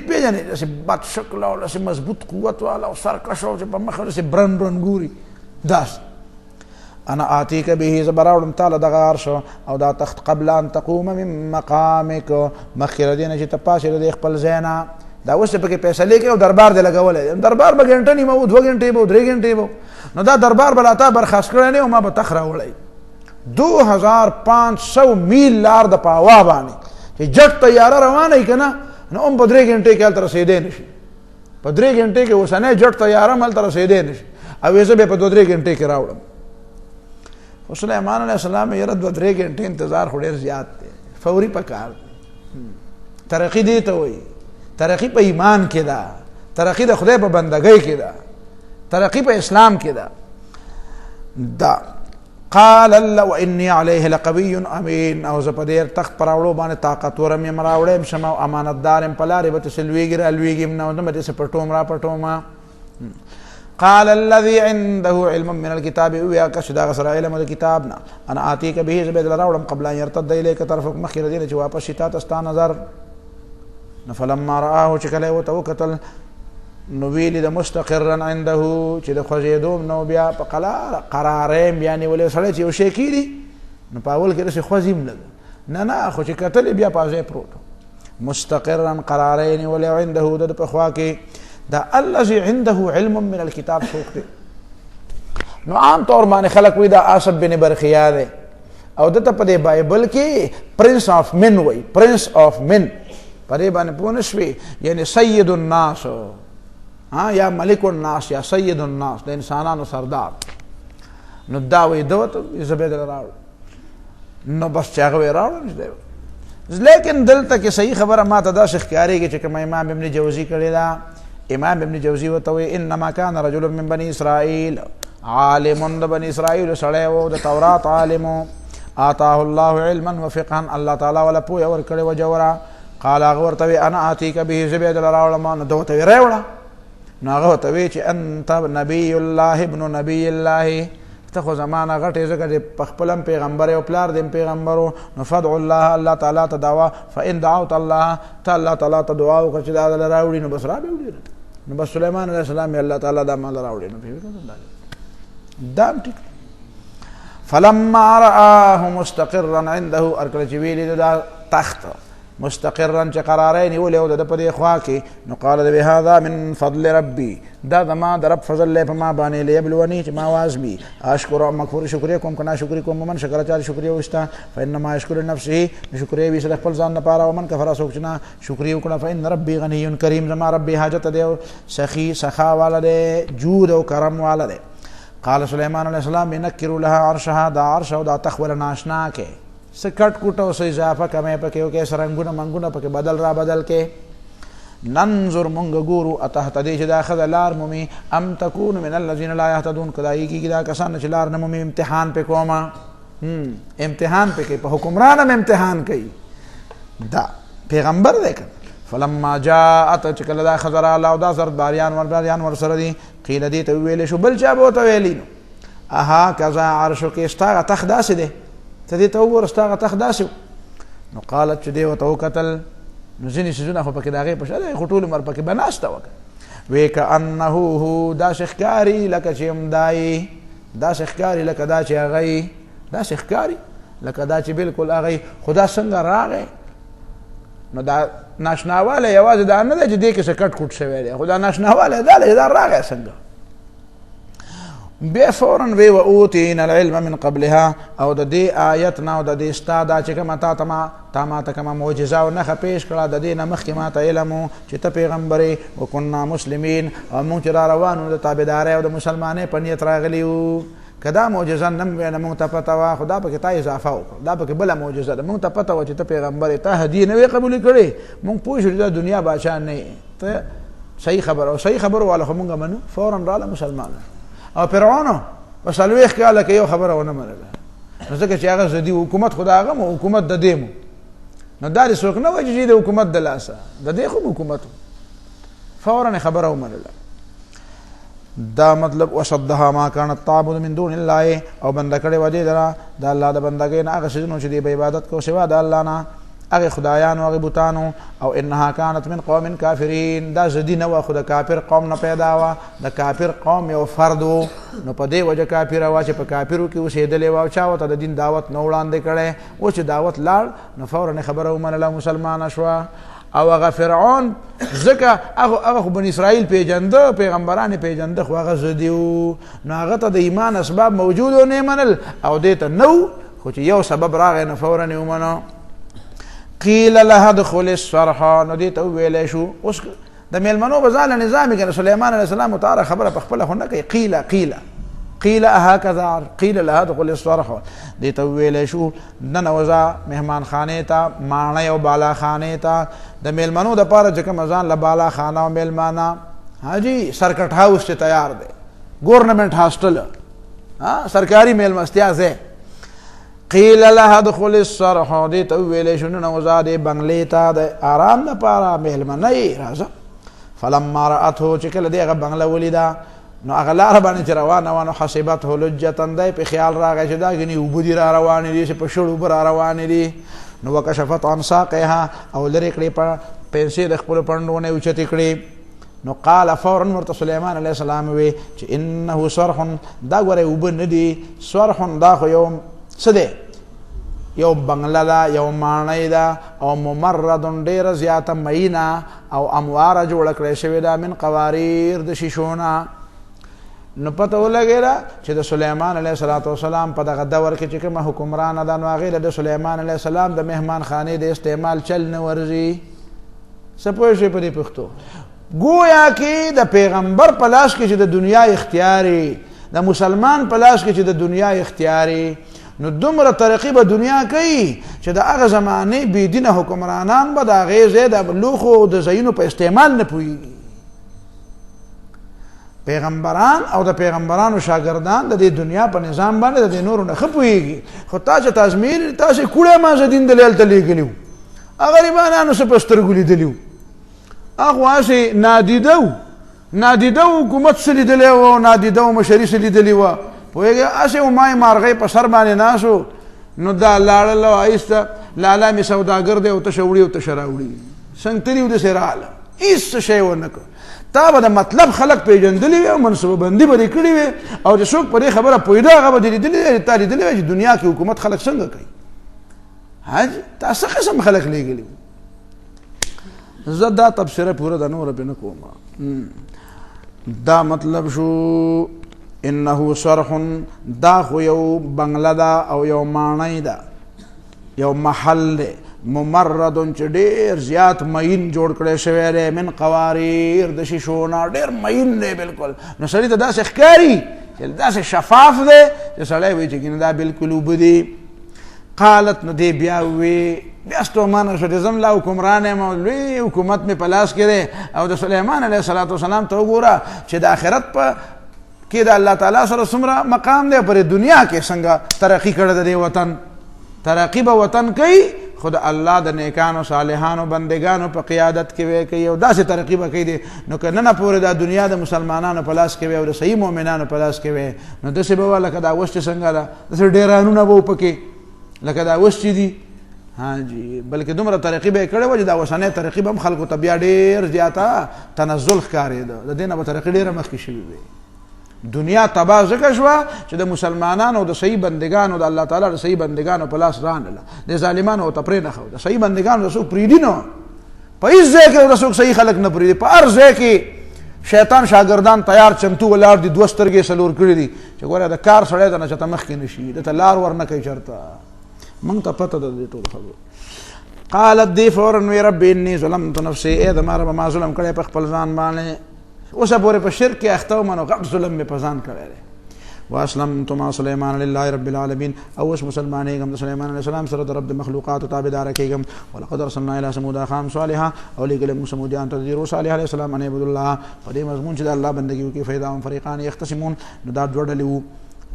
پیژنې داسې بد شکل او داسې مضبوط قوت والا او سرکش او چې په مخه داسې برن برن ګوري داسې انا آتیک به زبراوړم تعالی دغه عرش او دا تخت قبل ان تقوم من مقامک مخکې دینه چې ته پاسې د خپل ځای نه دا اوس پکې فیصلې کوي او دربار دې لګولی دربار به ګنټه نیمه و 2 غنټې به 3 غنټې به نو دا دربار به راته برخاست کړی نه او ما به تخ راوړی 2500 میل لار د په هوا باندې چې جټ طیاره روانه وي که نه نو هم په 3 غنټې کې هلته رسېدی نه شي په 3 غنټې کې اوسنی جټ طیاره هم هلته رسېدی نه شي او زه به په 2-3 غنټې کې راوړم خو سلیمان علیه السلام یې 2-3 غنټې انتظار خو ډېر زیات دی فوري پکار دی ترقی دی ته وایي ترقی په ایمان کې ده ترقی د خدای په بندګۍ کې ده ترقی په اسلام کې ده دا قال الله واني عليه لقوي امين او زه په دې تخت پر راوړو باندې طاقتور یم راوړم شم او امانتدار یم په لارې به ته سلویږي رالویږي نه مې داسې پټوم را پټوم قال الذي عنده علم من الكتاب ويا كشدا غسر علم الكتابنا انا اتيك به زبد راوړم قبل ان يرتد اليك طرفك مخير دين چې واپس شتا تستا نظر فلما رآه چکله وتوکتل نو ویلی د مستقرا عنده چې د خوځېدو نو بیا په قراریم یعنی ولې سړی چې یو شی کیږي نو په اول کې داسې خوځیم نه نه خو چې کتل بیا په ځای پروت مستقرا قرارین ولې عنده د په خوا کې دا الذي عنده علم من الكتاب څوک دی نو عام طور باندې خلک وایي دا آصف بن برخیا دی او دته په دې بایبل کې پرنس آف من وایي پرنس آف من په دې باندې پوه نه شوې یعنی سید الناس یا ملک الناس یا سید الناس د انسانانو سردار نو دا وایي دوت زبید راوړ نو بس چې هغه راوړ لیکن دلته کې صحیح خبره ما ته داسې ښکارېږي چې کوم امام ابن جوزي کړې ده امام ابن جوزي ورته وایي انما كان رجل من بني اسرائيل عالم د بني اسرائيل سړی و د تورات عالم آتاه الله علما وفقها الله تعالی ولا پوهه ورکړې وه جوره قال هغه ورته وایي انا آتیک به زه بیا دله راوړم نو ده ورته وایي راوړه نو هغه ورته وایي چې انت نبی الله ابن نبی الله ته خو زمانه غټې ځکه چې په خپل هم پیغمبر او پلار دې پیغمبرو نو فدع الله الله تعالی ته دعوا فان دعوت الله ته الله تعالی ته دعا وکړه چې دا دله راوړي نو بس راوړي نو بس سلیمان علیه السلام الله تعالی دا مال راوړي نو دا ټیک فلما رآه مستقرا عنده ارکل چې ویلي دا تخت مستقرا چې قرارین نیولې او د په دې خوا کې نو قال بهذا من فضل ربي دا زما د رب فضل له په ما باندې لیبلونی چې ما وازمي اشکر او مغفور شکرې کوم کنا شکرې کوم من شکر چار شکرې وستا فانما يشكر نفسه شکرې وی سره خپل ځان نه پاره او من کفر سوچنا شکرې وکړه فان ربي غني کریم زما ربي حاجت دی سخي سخا والده جود او کرم والده قال سليمان عليه السلام ينكر لها عرشها دا عرش او دا تخول ناشنا کې سکټ کوټ او سې اضافه کمه پکې او کې سرنګونه منګونه پکې بدل را بدل کې ننظر مونږ ګورو اتهتدي چې دا خذ لار مومي ام تكون من الذين لا يهتدون کدای کی دا کسان چې لار نه مومي امتحان پې کوما امتحان پې کې په حکمران امتحان کوي دا پیغمبر دی فلما جاءت چکل دا خضر الله او دا زرد باریان ور سره دي قیل دي ته ویل شو بل چا به ته ویلین اها کذا عرشو کې استا تخداس دي ته دې ته ورستا تخداس نو قالت چې دی وته قتل نو ځینې سيزونه خو پکې داغه پښه خټول مر پکې بناسته وک وې کانه هو دا شخکاری لکه چې امدای دا شخکاری لکه دا چې هغه دا شخکاری لکه دا چې بالکل هغه خدا څنګه راغی نو دا ناشناواله یوازې دا نه دی چې دې کې څه کټ کوټ شوی دی خو دا ناشناواله دا راغی څنګه بیا فورا وی واوتینا العلم من قبلها او د دې آیت نه او د دې استاده چې کومه تا ما ته کومه معجزه او نښه پیش کړه د دې نه مخکې ما ته علم چې ته پیغمبرې وکنا مسلمین او موږ چې را روانو د تابعدارۍ او د مسلمانۍ په نیت راغلي وو که دا معجزه نه وي نه موږ ته پته وه خو دا پکې تا اضافه وکړه دا پکې بله معجزه ده موږ ته پته وه چې ته پیغمبر تا هدیه نه وې قبولې کړې موږ پوه شو چې دا دنیا بادشاه نه ته صحیح خبر او صحیح خبر والا خو موږ منو فورا راله مسلمان او فرعون په څلوېښت کاله کې یو خبره ونه منله نو ځکه چې هغه زدي حکومت خو د هغه مو حکومت د دې مو نو دا دې څوک نه وایي چې د حکومت د لاسه د دې خو حکومت فورا خبره ومنله دا مطلب وصدها ما كانت تعبد من دون الله او بنده کړي وجه درا د الله د بندګۍ نه هغه شنو چې دی په عبادت کو سوا د الله نه هغه خدایانو هغه بوتانو او انها كانت من قوم كافرين دا زدي نو خدای کافر قوم نه پیدا وا د کافر قوم یو فرد نو په دې وجه کافر وا چې په کافرو کې اوسېدلې وا چا وته د دین دعوت نو وړاندې کړي او چې دعوت لاړ نو فورا خبره ومنله مسلمان شو او هغه فرعون ځکه هغه بني اسرائیل پیژنده پیغمبران پیژنده خو هغه زدیو نو هغه ته د ایمان اسباب موجود و نه منل او دې ته نو خو چې یو سبب راغی نو فورا یې ومنو قیل لها ادخل الصرح نو دې ته وویلی شو اوس د میلمنو به ځاله نظام یې که سلیمان علیه السلام تعالی خبره په خپله خو نه کوي قیل قیل هکذا قیل لها ادخل الصرح دې ته ویلی شو ننوځه مهمان خانې ته ماڼۍ او بالا خانې ته د میلمنو دپاره چې کومه ځان له بالا خانه او میلمانه حاجي سرکټ هاوس چې تیار دی ګورنمنټ هاسټل سرکاري میلمستیا ځای قیل لها ادخل الصرح دې ته وویلی شو ننوځه دې بنګلې ته د آرام دپاره میلمنۍ راځه فلما رأته چې کله دې هغه بنګله ولیده نو هغه لاره باندې چې روانه وه نو حسبته لجة دی په خیال راغی چې دا ګنې اوبه دي را روانې دي چې په شړ اوبه را روانې دي نو وکشفت عن ساقها او لرې کړې پیسې د خپلو پنډو نه اوچتې کړې نو قال فورا ورته سلیمان علیه السلام وی چې انه صرح دا ګوره اوبه نه دي صرح دا خو یو څه دی یو بنګله ده یو ماڼۍ ده او ممردن ډېره زیاته مینه او امواره جوړه کړې شوې ده من قواریر د شیشو نه نو پته ولګېده چې د سلیمان علیه السلام په دغه دور کې چې کومه حکمرانه ده نو هغې د سلیمان علیه السلام د مهمان خانې د استعمال چل نه ورځي څه پوه شوې په دې پښتو گویا کې د پیغمبر په لاس کې چې د دنیا اختیاري د مسلمان په لاس کې چې د دنیا اختیاري نو دومره ترقی به دنیا کوي چې د هغه زمانې بېدینه حکمرانان به د هغې ځای د لوښو د ځایونو په استعمال نه پوهېږي پیغمبران او د پیغمبرانو شاګردان د دې دنیا په نظام باندې د دې نورو نه ښه پوهېږي خو تا چې تازمیر تاسې کوړی مازدین دلې هلته لېږلي وو هغه غریبانانو څه په سترګو لیدلي وو هغه هسې نادیده حکومت څه لیدلی وو نادیده و مشري څه لیدلي وه پوهېږې هسې ومای مارغۍ په سر باندې ناست و نو دا لاړله ایسته لالا مې سوداګر دی او تشه وړي او تشه راوړي سنګتري و داسې راغله هېڅ څه شی ونه کړ تا به د مطلب خلق پیژندلی وي او منصوبه بندي به دې کړې وي او چې څوک په دې خبره پوهېده هغه به دې لیدلی تا لیدلی وي چې دنیا کې حکومت خلق څنګه کوي حاجي تا څه قسم خلق لیږلي زه دا تبصره پوره د نوره پې نه کوم دا مطلب شو انه صرح دا خو یو بنګله ده او یو ماڼۍ ده یو محل دی ممردن چې ډېر زیات مین جوړ کړی شوی دی من قواریر د شیشو نه ډېر مین دی بلکل نو سړي ته داسې ښکاري چې داسې شفاف دی چې سړی وایي چې کنه دا بلکل اوبه دي قالت نو دی بیا ووی بیا ستومانه شو چې زم لا حکمران یم او لوی حکومت مې په لاس کې دی او د سلیمان علیه السلام ته وګوره چې د آخرت په کې د الله تعالی سره څومره مقام دی پر دنیا کې څنګه ترقي کړی د دې وطن ترقي به وطن کوي خو د الله د نیکانو صالحانو بندگانو په قیادت کې وی کوي او داسې ترقي به کوي دی نو که نن پورې دا دنیا د مسلمانانو په لاس کې وی او د صحیح مؤمنانو په لاس کې وی نو داسې به وه لکه دا اوس چې څنګه ده داسې ډیرانونه به پکې لکه دا اوس چې دي جی بلکې دومره ترقي به یې کړې وه چې دا اوسنۍ ترقي به هم خلکو ته بیا ډېر زیاته تنزل ښکارېده د دې نه به ترقي ډېره مخکې شوې وي دنیا تباه ځکه شوه چې د مسلمانانو د صحیح بندگانو د الله تعالی د صحیح بندگانو په لاس رانله د ظالمانو ورته پرېنښود د صحیح بندگانو د څوک پرېږدي نه په هېڅ ځای کې د څوک صحیح خلک نه پرېږدي په هر ځای کې شیطان شاګردان تیار چمتو ولاړ دي دوه سترګې څلور کړي دي چې ګوره د کار سړی ته نه چېرته مخکې نه شي دته لار ور نه کوي چېرته موږ ته پته ده د دې ټولو خبرو قالت دی فورا وی رب انی ظلمت نفسي ای زما ربه ما ظلم کړی په خپل ځان باندې اوسه پورې په شرک کې اخته وم نو غټ ظلم مې په ځان کړی دی واسلمت مع سلیمان لله رب العالمین او اوس مسلمانېږم د سلیمان علیه السلام سره د رب د مخلوقاتو تابعداره کېږم ولقد ارسلنا الی ثمود اخاهم صالحا او لېږلی موږ ثمودیان ته د دې صالح علیه السلام ان اعبدوا الله په دې مضمون چې د الله بندګي وکړي فاذا هم فریقان یختصمون نو دا دوه ډلې وو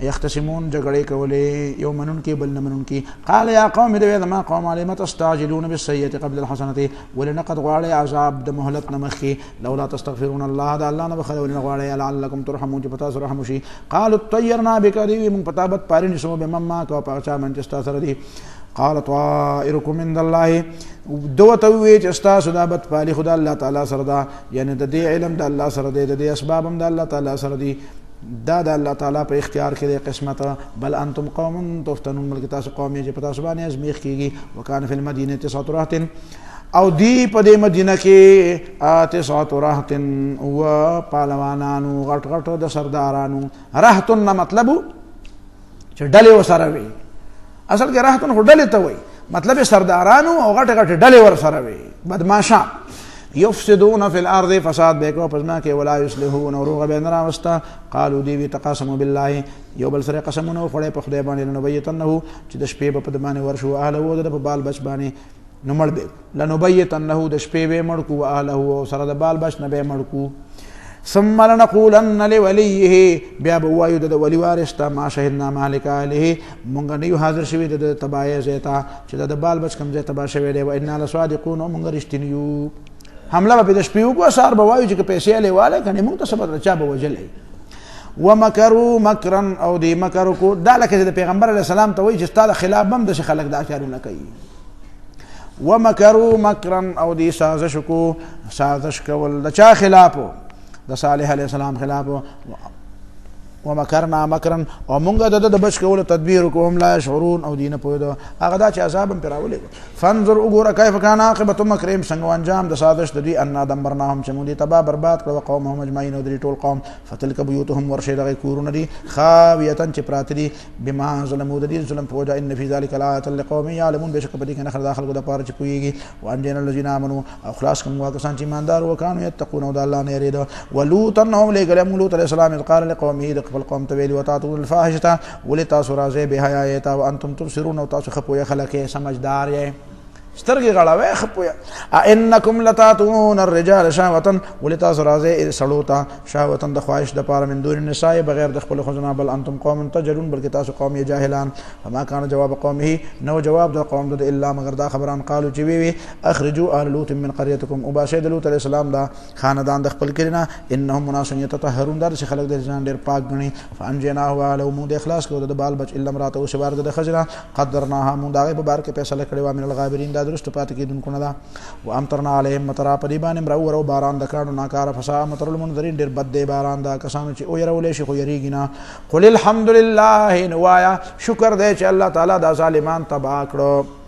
یختصمون جګړې کولې یو منونکي بل نه منونکي قال یا قوم دوی زما قوم لم تستعجلون بالسیئة قبل الحسنة ولې نه قد غواړئ عذاب د مهلت نه مخکې لولا تستغفرون الله د الله نه بخښنه ولې نه غواړئ لعلکم ترحمون چې په تاسو رحم وشي قالوا طیرنا بک دوی موږ په تا بد پارې نیسو بمن معک او په هغه چا باندې چې ستا سره دي قال طائرکم عند الله دو ته وویل چې ستاسو دا بد پالي خو د الله تعالی سره ده یعنې د دې علم د الله سره دی د دې اسباب هم د الله تعالی سره دي دا د الله تعالی په اختیار کې دی قسمت بل انتم قوم تفتنون بلکې تاسو قوم یې چې په تاسو باندې ازمیښت کېږي وکان فی المدینة 9 رهط او دی په دې مدینه کې 9 رهط و پهلوانانو غټ غټ د سردارانو رهطن مطلب چې ډلې ورسره وي اصل کې رهطن خو ډلې ته وایي مطلب یې سردارانو او غټې غټې ډلې ورسره وي بدماشان یفسدون فی الارض فساد به کو پزما کې ولا یصلحون وروغ بین راوستا قالو دی تقاسموا بالله یو بل سره قسمونه خړې په خدای باندې لنبیتنه چې د شپې په باندې ورشو اهله و د بال بچ باندې نو مړ به لنبیتنه د شپې به مړ کو اهله و سره د بال بچ نه به مړ کو ثم لنقولن لوليه بیا به وایو د ولی وارث ته ما شهدنا مالک اله مونږ نه یو حاضر شوی د تبای زیتا چې د بال بچ کم زیتا با شوی دی و ان لصادقون مونږ رښتینیو حمله به د شپې کو سار به وایو چې پیسې لیواله کنه مونږ ته سبب چا به وجلې ومکروا مکرا او دی مکر کو دا لکه د پیغمبر علی السلام ته وایي چې ستاسو خلاف هم د خلک دا کارونه کوي ومکروا مکرا او دی سازش کو سازش کول د چا خلافو د صالح علیہ السلام خلاف ومکرنا مکرا او مونږ د بچ کولو تدبیر کوم لا شعورون او دینه پوهه هغه دا چې عذاب هم پیراولې فانظر وګوره کیف کان عاقبت مکرهم څنګه انجام د سازش د دې ان دمرناهم چې مونږ دي تبا برباد کړو قومهم اجمعین او د ټول قوم فتلک بیوتهم ورشد غی کورونه دي خاویتن چې پرات دي بما ظلموا د دې ظلم پوجا ان فی ذلک لآیات لقوم یعلمون بشک بدی کنه خدا خلق د پاره چې پویږي وانجین الذین آمنوا او خلاص کوم واکسان چې ایماندار وکانو یتقون او د الله نه یریدو ولوطن هم لګلم لوط علیہ السلام قال لقومه د خپل قوم ویلی وتاتون الفاحشه ولي تاسو راځي به حیا ایتا وانتم تبصرون او تاسو خپوی خلک سمجھدار یې سترګې غړاوي خپوی انکم لتاتون الرجال شهوه ولي تاسو راځي سړوتا شهوه د خواهش د پاره من دون النساء بغیر د خپل خزنا بل انتم قوم تجرون بلکې تاسو قوم جاهلان فما كان جواب قومه نو جواب د قوم د الا مگر دا خبران قالو چې وی اخرجوا آل لوط من قريتكم وباشد لوط علیہ السلام دا خاندان د خپل کړه انهم مناسون يتطهرون در چې خلک د ځان ډیر پاک غني فانجناه وعلى مود اخلاص کو د بال بچ الا امراته او شبار د خزنا قدرناها مون دا په بار کې فیصله کړي و من الغابرین درست پات کې دونکو نه دا و امطرنا علیهم مطر په دی باندې مرو باران د کانو ناکار فسا مطر المنذرین ډیر بد دی باران دا کسانو چې او يرولې شي خو یریږي نه قل الحمد لله نوایا شکر دې چې الله تعالی دا ظالمان تبا کړو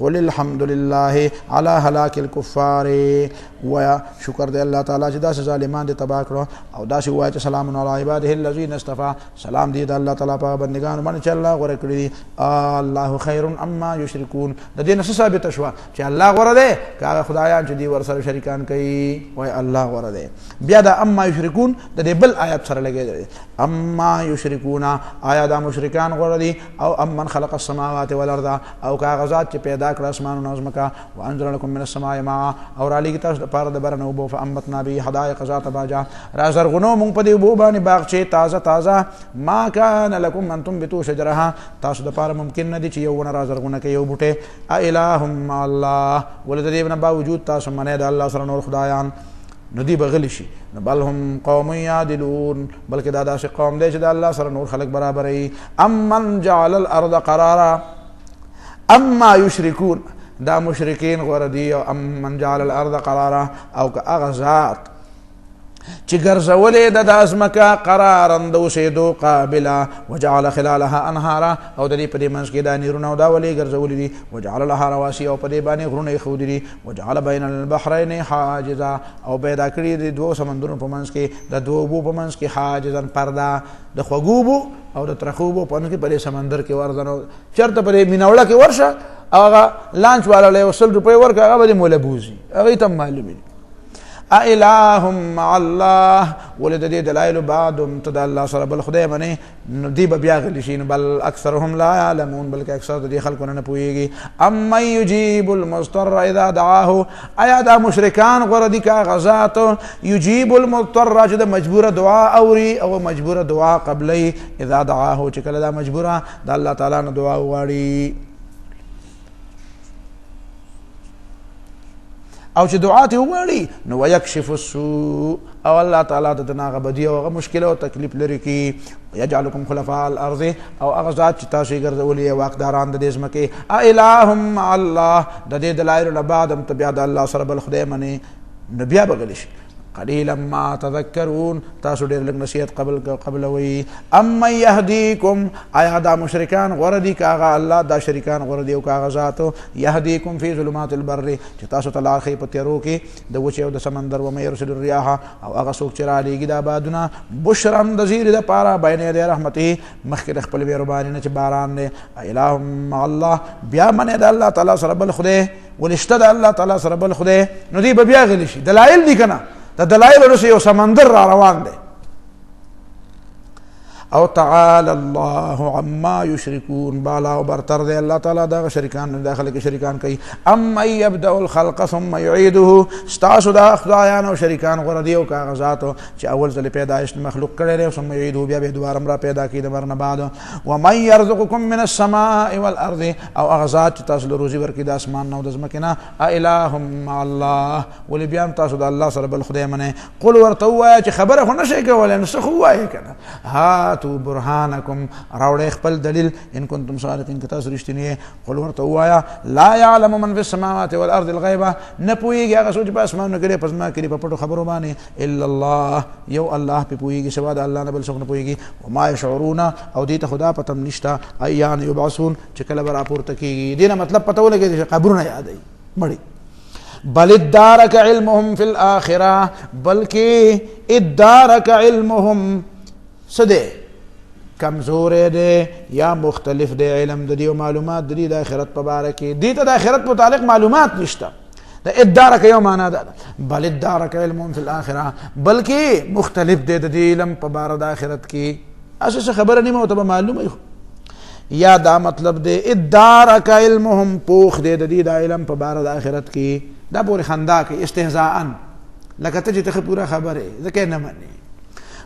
قل الحمد لله على هلاك الكفار ويا شکر دې الله تعالی چې دا ظالمان دې تبا کړو او دا شی وای چې سلام علی عباده الذين اصطفى سلام دې د الله تعالی په بندگانو باندې چې الله غوړه کړی دي الله خیر اما یشرکون د دې نس ثابت شو چې الله غوړه ده کاغه خدایان چې دې ور سره شریکان کوي وای الله غوړه ده بیا دا اما یشرکون د دې بل آیات سره لګي اما یشرکون آیا دا مشرکان غوړه دي او امن خلق السماوات والارض او کاغذات چې پیدا کړ اسمان او زمکا وانزل لكم من السماء ماء اور علی کی تاسو پاره د برنو بو فامتنا به حدائق ذات باجا رازر غنو مونږ په دې بو باندې باغچه تازه تازه ما کان لكم ان تنبتوا شجرها تاسو د پاره ممکن نه دي چې یو ونه رازر غنه کې یو بوټه الہم الله ولذ دې نه باوجود تاسو منه د الله سره نور خدایان ندی بغلی شي بل هم قوم یعدلون بلکې دا داسې قوم دی چې د الله سره نور خلق برابر ای امن جعل الارض قرارا اما یشرکون دا مشرکین غردی او امن جعل الارض قرارا او که اغزات چې ګرځولې د ازمکه قرارا د اوسېدو قابله وجعل خلالها انهارا او د دې په دې منځ کې دا نیرونه او دا ولې ګرځولې دي وجعل لها رواسي او په دې باندې غرونه خودي دي وجعل بین البحرین حاجزا او پیدا کړی دي دوه سمندرونو په منځ کې د دوه بو په منځ کې حاجزا پرده د خوګوبو او د ترخوبو په منځ کې په سمندر کې ورځنو چرته په مینوړه کې ورشه هغه لانچ والا له 100 روپۍ ورکړه هغه به مولا بوزي هغه ته معلومي الہم مع الله ولد دې دلایل بعضم تد الله سره بل خدای باندې دی بیا غلی شین بل اکثرهم لا يعلمون بلکې اکثر دې خلکو نه پويږي اما يجيب المضطر اذا دعاه ایا دا مشرکان غردی کا غزات يجيب المضطر چې د مجبور دعا اوري او مجبور دعا قبلې اذا دعاه چې کله دا مجبوره د الله تعالی نه دعا وغواړي او چې دعا ته وغواړي نو ويكشف السوء او الله تعالی د ناغه بدی او مشکل او تکلیف لري کی يجعلكم خلفاء الارض او اغزاد چې تاسو ګرځولې واقداران د دې ځمکه الہم الله د دې دلایل نه بعد هم تبع د الله سره بل خدای منی نبي بغلی شي قلیلا ما تذکرون تاسو ډېر لږ نصیحت قبلوي اما یهدیکم آیا دا مشرکان غوره دي که هغه الله دا شریکان غوره دي او که هغه ذات یهدیکم فی ظلمات البر چې تاسو ته لار ښیي په تیارو کې د وچې او د سمندر ومن یرسل الریاح او هغه څوک چې رالیږي دا بادونه بشرا د زیرې دپاره بین یدی رحمته مخکې د خپل مهربانۍ نه چې باران دی اله مع الله بیا منې د الله تعالی سره بل خدای ولشته د الله تعالی سره بل خدای نو دی به بیا غلی شي دلایل دي که نه د دلایلو رسې یو سمندر را روان دی او تعالی الله عما یشرکون بالا او برتر دی الله تعالی دغه شریکان داخله کې شریکان کوي اما یبدأ الخلق ثم یعیده ستاسو دا خدایان او شریکان غوره دي او که هغه ذات چې اول ځل پیدایش مخلوق کړی دی ثم یعیده بیا به دوباره را پیدا کوي د مر نه بعد ومن یرزقکم من السماء والارض او هغه ذات چې تاسو له روزي ورکړي د اسمان نه او د ځمکې نه اله مع الله ولې بیا تاسو د الله سره بل خدای منئ قل ورته ووایه چې خبره خو نشئ کولی نو څه خو ووایې که نه هاتو برهانکم راوړئ خپل دلیل ان کنتم صادقین که تاسو رښتینی قل ورته ووایه لا یعلم من فی السماوات والارض الغیبه نه پوهېږي هغه څوک چې په اسمانونو کې دی په ځمکه کې دی په پټو خبرو باندې الا الله یو الله پې پوهېږي سوا د الله نه بل څوک نه پوهېږي وما یشعرون او دې ته خدا پته هم نشته ایان یبعثون چې کله به راپورته کېږي دې نه مطلب پته ولګېږي چې قبرونه یادوي مړي بل ادارک علمهم فی الاخره بلکې ادارک علمهم څه دی کمزور دی یا مختلف دی علم د دې او معلومات د دې د آخرت په باره کې دې ته د آخرت متعلق معلومات نشته د ادارک یو معنا ده بل ادارک علمهم فی الاخره بلکې مختلف دی د دې علم په باره د آخرت کې اساسه خبره نیمه او ته به معلومه یا دا مطلب دی ادارک علمهم پوخ دی د دې د علم په باره د آخرت کې دا پورې خندا کوي استهزاء لکه ته چې ته پوره خبره ځکه نه منې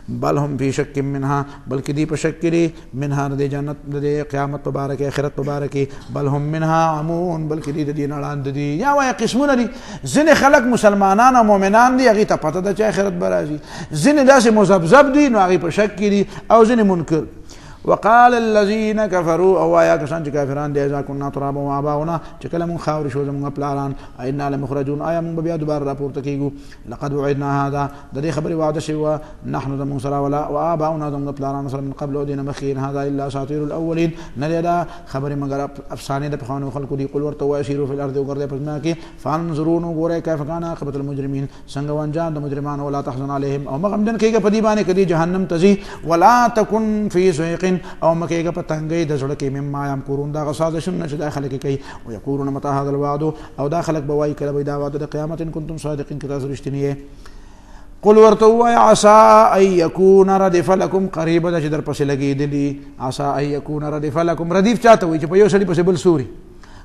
بل هم فی شک منها بلکې دی په شک کې منها د جنت د قیامت په باره کې آخرت په باره کې بل هم منها عمون بلکې دی د دې نه ړاند دي یا وایي قسمونه دي ځینې خلک مسلمانان او مؤمنان دي هغې ته پته ده چې آخرت به راځي ځینې داسې مذبذب دي نو هغې په شک کې دي او ځینې منکر وقال الذين كفروا او آیا کسان چې کافران دي اذا كنا ترابا وآباؤنا چې کله مونږ خاورې شو زمونږ پلاران انا لمخرجون آیا مونږ به بیا دوباره راپورته کېږو لقد وعدنا هذا د دې خبرې وعده شوې وه نحن زمونږ سره وآباؤنا زمونږ پلارانو سره من قبل او دې نه مخکې ان هذا الا اساطیر الاولین نه دی دا خبرې مګر افسانې د پخوانیو خلکو دي قل ورته ووایه سیروا فی الارض وګرځئ په ځمکه کې فانظروا نو ګورئ کیف کان عاقبة المجرمین څنګه و انجام د مجرمانو ولا تحزن علیهم او مه غمجن کېږه په دې باندې که دې جهنم ته ځي ولا تکن فی ضیق او مه کېږه په تنګۍ د زړه کې مما یمکرون دغه سازشونه چې دا خلک کوي ویقولون متى هذا الوعد او دا خلک به وایي کله به دا وعده د قیامت ان کنتم صادقین که تاسو رښتیني یې قل ورته ووایه عسى ان یکون ردف لکم قریبه ده چې در پسې لګېدلي عسى ان یکون ردف لکم ردیف چاته وایي چې په یو سړي پسې بل سوري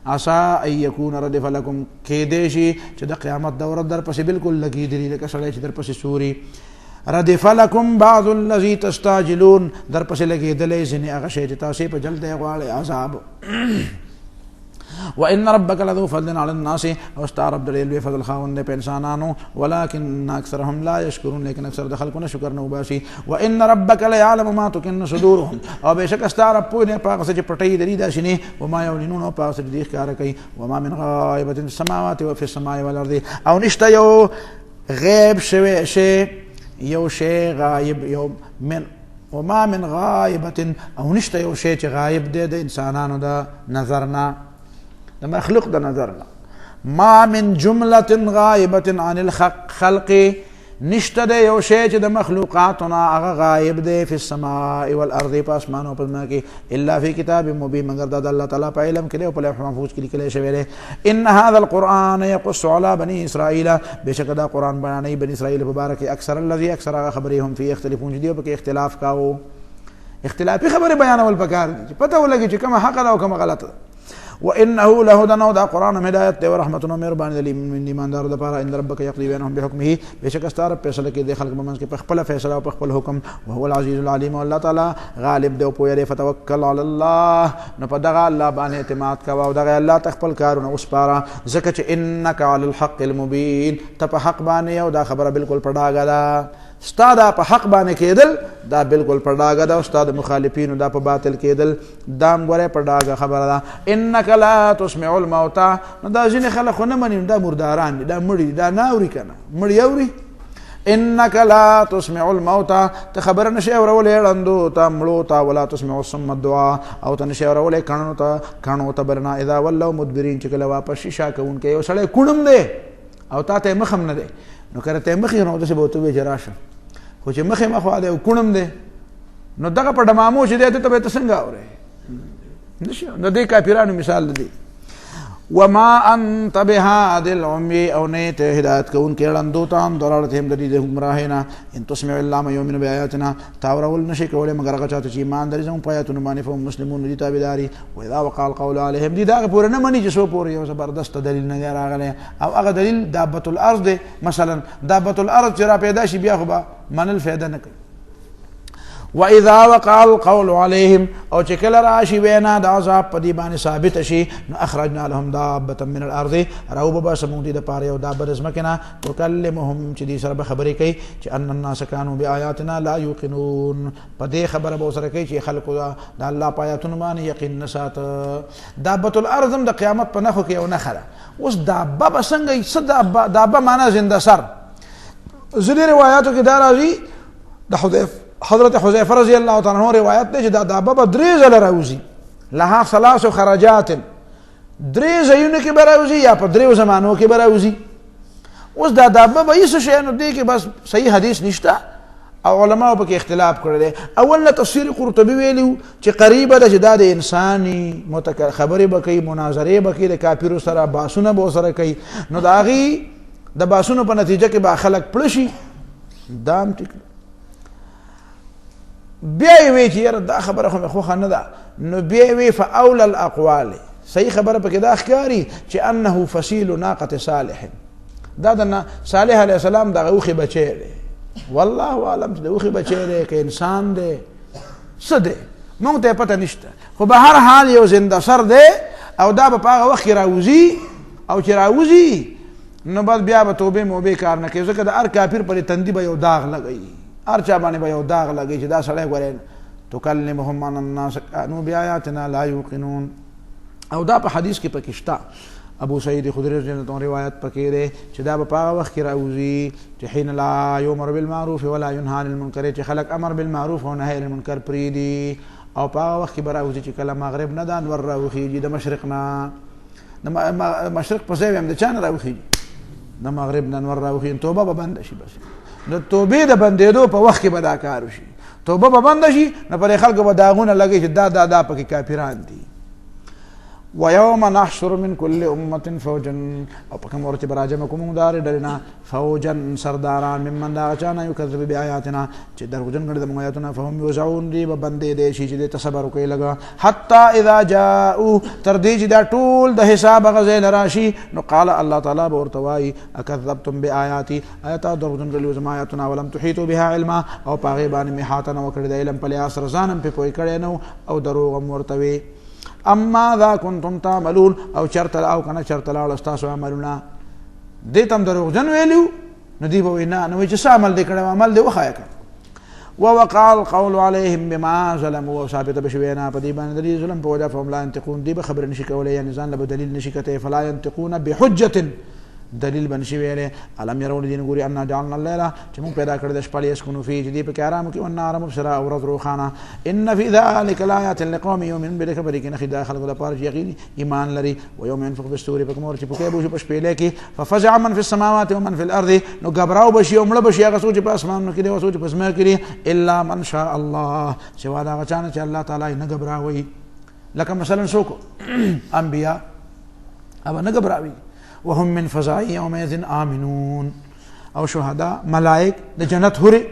عسى ان یکون ردف لکم کېدی شي چې د قیامت دوره در پسې بالکل لګېدلي لکه سړی چې در پسې سوري ردف لکم بعض الذی تستعجلون در پسې لګېدلی ځینې هغه شی چې تاسې په جلد یې غواړئ عذاب وان ربک لذو فضل علی الناس او ستا رب ډېر لوی فضل خاوند دی په انسانانو ولکن اکثرهم لا یشکرون لیکن اکثر د خلکو نه شکر نه وباسي وان ربک لیعلم ما تکن صدورهم او بېشکه ستا رب پوه دی په هغه څه چې پټوي د دې دا شینې وما یعلنون او په هغه څه چې دوی ښکاره کوي وما من غایبة فی السماوات وفي السماء والارض او نشته یو غیب شوی شی یو شی غایب یو من وما من غایبة او نشته یو شی چې غایب دی د انسانانو د نظر نه د مخلوق د نظر نه ما من جملة غایبة عن الخلق نشته دی یو شی چې د مخلوقاتو نه هغه غایب دی فی السماء والارض په اسمان او په ځمکه کې الا فی کتاب مبین مگر دا د الله تعالی په علم کې دی او په لوح محفوظ کې لیکلی شوی دی ان هذا القرآن یقص علی بني اسرائیل بېشکه دا قرآن بیانوي بني اسرائیل په باره کې اکثر الذي اکثر هغه خبرې هم فی اختلافون چې دوی پکې اختلاف کاوه اختلافي خبرې بیانول پکار دي چې پته ولګي چې کومه حق ده او کومه غلطه ده وانه لهدى او دا قرآن هدایت دی او رحمت او مهرباني دی من ایماندارو دپاره ان ربک یقضي بینهم بحکمه بېشکه ستا رب فیصله کوي د خلق په منځ کې په خپله فیصله او په خپل حکم وهو العزیز العلیم او الله تعالی غالب دی او پوهه دی فتوکل علی الله نو په دغه الله باندې اعتماد کوه او دغه الله ته خپل کارونه وسپاره ځکه چې انک علی الحق المبین ته په حق باندې او دا خبره بالکل په ډاګه ده ستا دا په حق باندې کېدل دا بالکل په ډاګه ده او ستا د مخالفینو دا په باطل کېدل دا هم ګورې په ډاګه خبره ده انک لا تسمع الموتى نو دا ځینې خلک خو نه مني دا مرداران دي دا مړي دي دا نه اوري که نه مړي اوري انك لا تسمع الموتى تخبر نشي ورولې ړندو ته مړو ته ولا تسمع الصم الدعاء او ته نشي ورولې کڼو ته برنا اذا ولوا مدبرین چې کله واپس شي شا کوونکی یو سړی کونم دی او تا ته مخم نه دی نو کله ته مخې نو داسې به ورته ووایي چې راشه خو چې مخې مخوا دی او کونم دی نو دغه په ډمامو چې دی ته به ته څنګه اورې نشي نو دې کافرانو مثال دی وما انت بهاد العمي او نه ته هدایت کوونکی ړندو ته هم ضررتهم د دې ګمراهینا ان تسمع الا ما يؤمن بآياتنا تاورول نشي کولای مگر هغه چاته چې ایمان لري زموږ په آیاتونو باندې فهم مسلمون دي تابعداري واذا وقع القول عليهم دي دا پورې نه مني چې سو پورې یو زبردست دلیل نه راغلی او هغه دلیل دابه الارض دی مثلا دابه الارض چې را پیدا شي بیا خو به منل فایده نه کوي واذا وقع القول عليهم او چې کله راشي وینا د عذاب په دې باندې ثابت شي نو اخرجنا لهم دابه من الارض راوب به سمون دي د پاره او دابه رزمکنا تکلمهم چې دې سره خبرې کوي چې ان الناس كانوا بآياتنا لا يوقنون په دې خبره به سره کوي چې خلکو د الله په آیاتونو باندې یقین نسات دابه الارض د قیامت په نخو کې یو نخره اوس دابه به څنګه صد دابه معنا زنده سر ځینې روایتو کې دا راځي د حضرت حذیفه رضی الله تعالی عنہ روایت ده چې دا دابه به درې ځله راوځي لها ثلاث خرجات درې ځایونو کې به راوځي یا په درې زمانو کې به راوځي اوس دا دابه به هیڅ شی نه دی کې بس صحیح حدیث نشته او علماء په کې اختلاف کړی دی اول نه تفسیر قرطبي ویلو چې قریبه ده چې دا د انساني خبرې به کوي مناظرې به کوي د کافرو سره باسونه به سره کوي نو د هغې د باسونو په نتیجه کې به خلک پړه شي دا هم ټیک بیا یې وی چې یاره دا خبره خو مې خوښه نه ده نو بیا یې وی فاول الاقوال صحیح خبره پکې دا ښکاري چې انه فصیل ناقة صالح دا د صالح علیه السلام دغه اوښې بچی دی والله اعلم چې د اوښې بچی دی که انسان دی څه دی موږ ته یې پته نشته خو به هر حال یو زنده سر دی او دا به په هغه وخت کې راوځي او چې راوځي نو بس بیا به توبې موبې کار نه کوي ځکه د هر کافر پرې تندي به یو داغ لګوي هر چا باندې به یو داغ لګي چې دا سړی ګورې تکلمهم ان الناس كانوا بآياتنا لا يوقنون او دا په حدیث کې پکې شته ابو سعید خدری رضی الله عنه روایت پکې ده چې دا په هغه وخت کې راوځي چې حين لا يؤمر بالمعروف ولا ينهى عن المنکر چې خلک امر بالمعروف او نهي عن المنکر پریدي او په هغه وخت کې راوځي چې کله مغرب نه دان ور راوخیږي د مشرق نه د مشرق په ځای هم د چا نه راوخیږي د مغرب نه ور راوخیږي توبه به بند شي بس د توبې د بندېدو په وخت کې به دا کار وشي توبه به بنده شي نو پر خلکو به داغونه لګي چې دا پکې کافران دي ويوم نحشر من كل امه فوجا او په کوم ورته براجم کوم دار ډلنا فوجا سرداران ممن دا چانه یکذب بیااتنا چې دروژن کړي د موږ آیاتونه فهم یوزعون دی به بندې دي شي چې تصبر کوي لګا حتا اذا جاءوا تر دې چې دا ټول د حساب غزل راشي نو قال الله تعالی ورتوای اکذبتم بیااتی آیات دروژن کړي زما آیاتونه ولم تحيطوا بها علما او پاغه باندې محاطه نو کړی د علم په لیاس رضانم په پوي کړي نو او دروغ مرتوي اما ذا كنتم تعملون او چرته او کنه چرته لاړ استاسو عملونه دې تم دروغجن ویلو نو دی به وینا نو چې عمل دې کړو عمل دې وخایک ووقع القول عليهم بما ظلموا وثابت بشوینا په دې باندې دې ظلم په وجه فهم لا ينطقون دې به خبر نشي کولای یعنی ځان له دلیل نشي کته فلا ينطقون بحجه دلیل بنشي ویلې علم يرون دین ګوري ان جعلنا الليل چې موږ پیدا کړل د شپې اسكنوا فيه دې په آرام کې ان آرام بشرا او ورځ روخانه ان في ذلك لآيات لقوم يؤمنون بخبر کې نه خدای خلق لپاره یقین ایمان لري و يوم ينفخ بالصور په کوم چې په کې بوشي په شپې کې ففزع من في السماوات ومن في الارض نو غبراو بشي او مړ بشي هغه سوچ په اسمان کې دی او سوچ په سمه کې الا من شاء الله سوا دا غچانه چې الله تعالی نه غبراوي لکه مثلا څوک انبیاء او نه غبراوي وهم من فزع يومئذ آمنون او شهداء ملائک د جنت هوري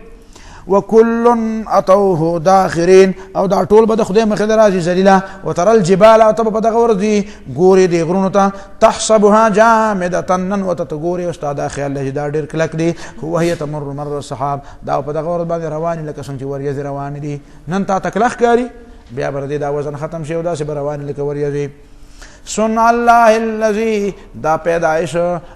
وكل اتوه داخرين او دا ټول به د خدای مخې راځي ذلیلا وترى الجبال او تب بدغ ورځي ګوري د غرونو ته تحسبها جامده نن وتتګوري استاد خیال له دا ډیر کلک دی هو هي تمر مر الصحاب دا په دغه ورځ باندې روان لکه څنګه ورځي روان دي نن تا تکلخ کاری بیا بر دې دا وزن ختم شي او دا سه روان لکه ورځي صنع الله الذي دا پیدائش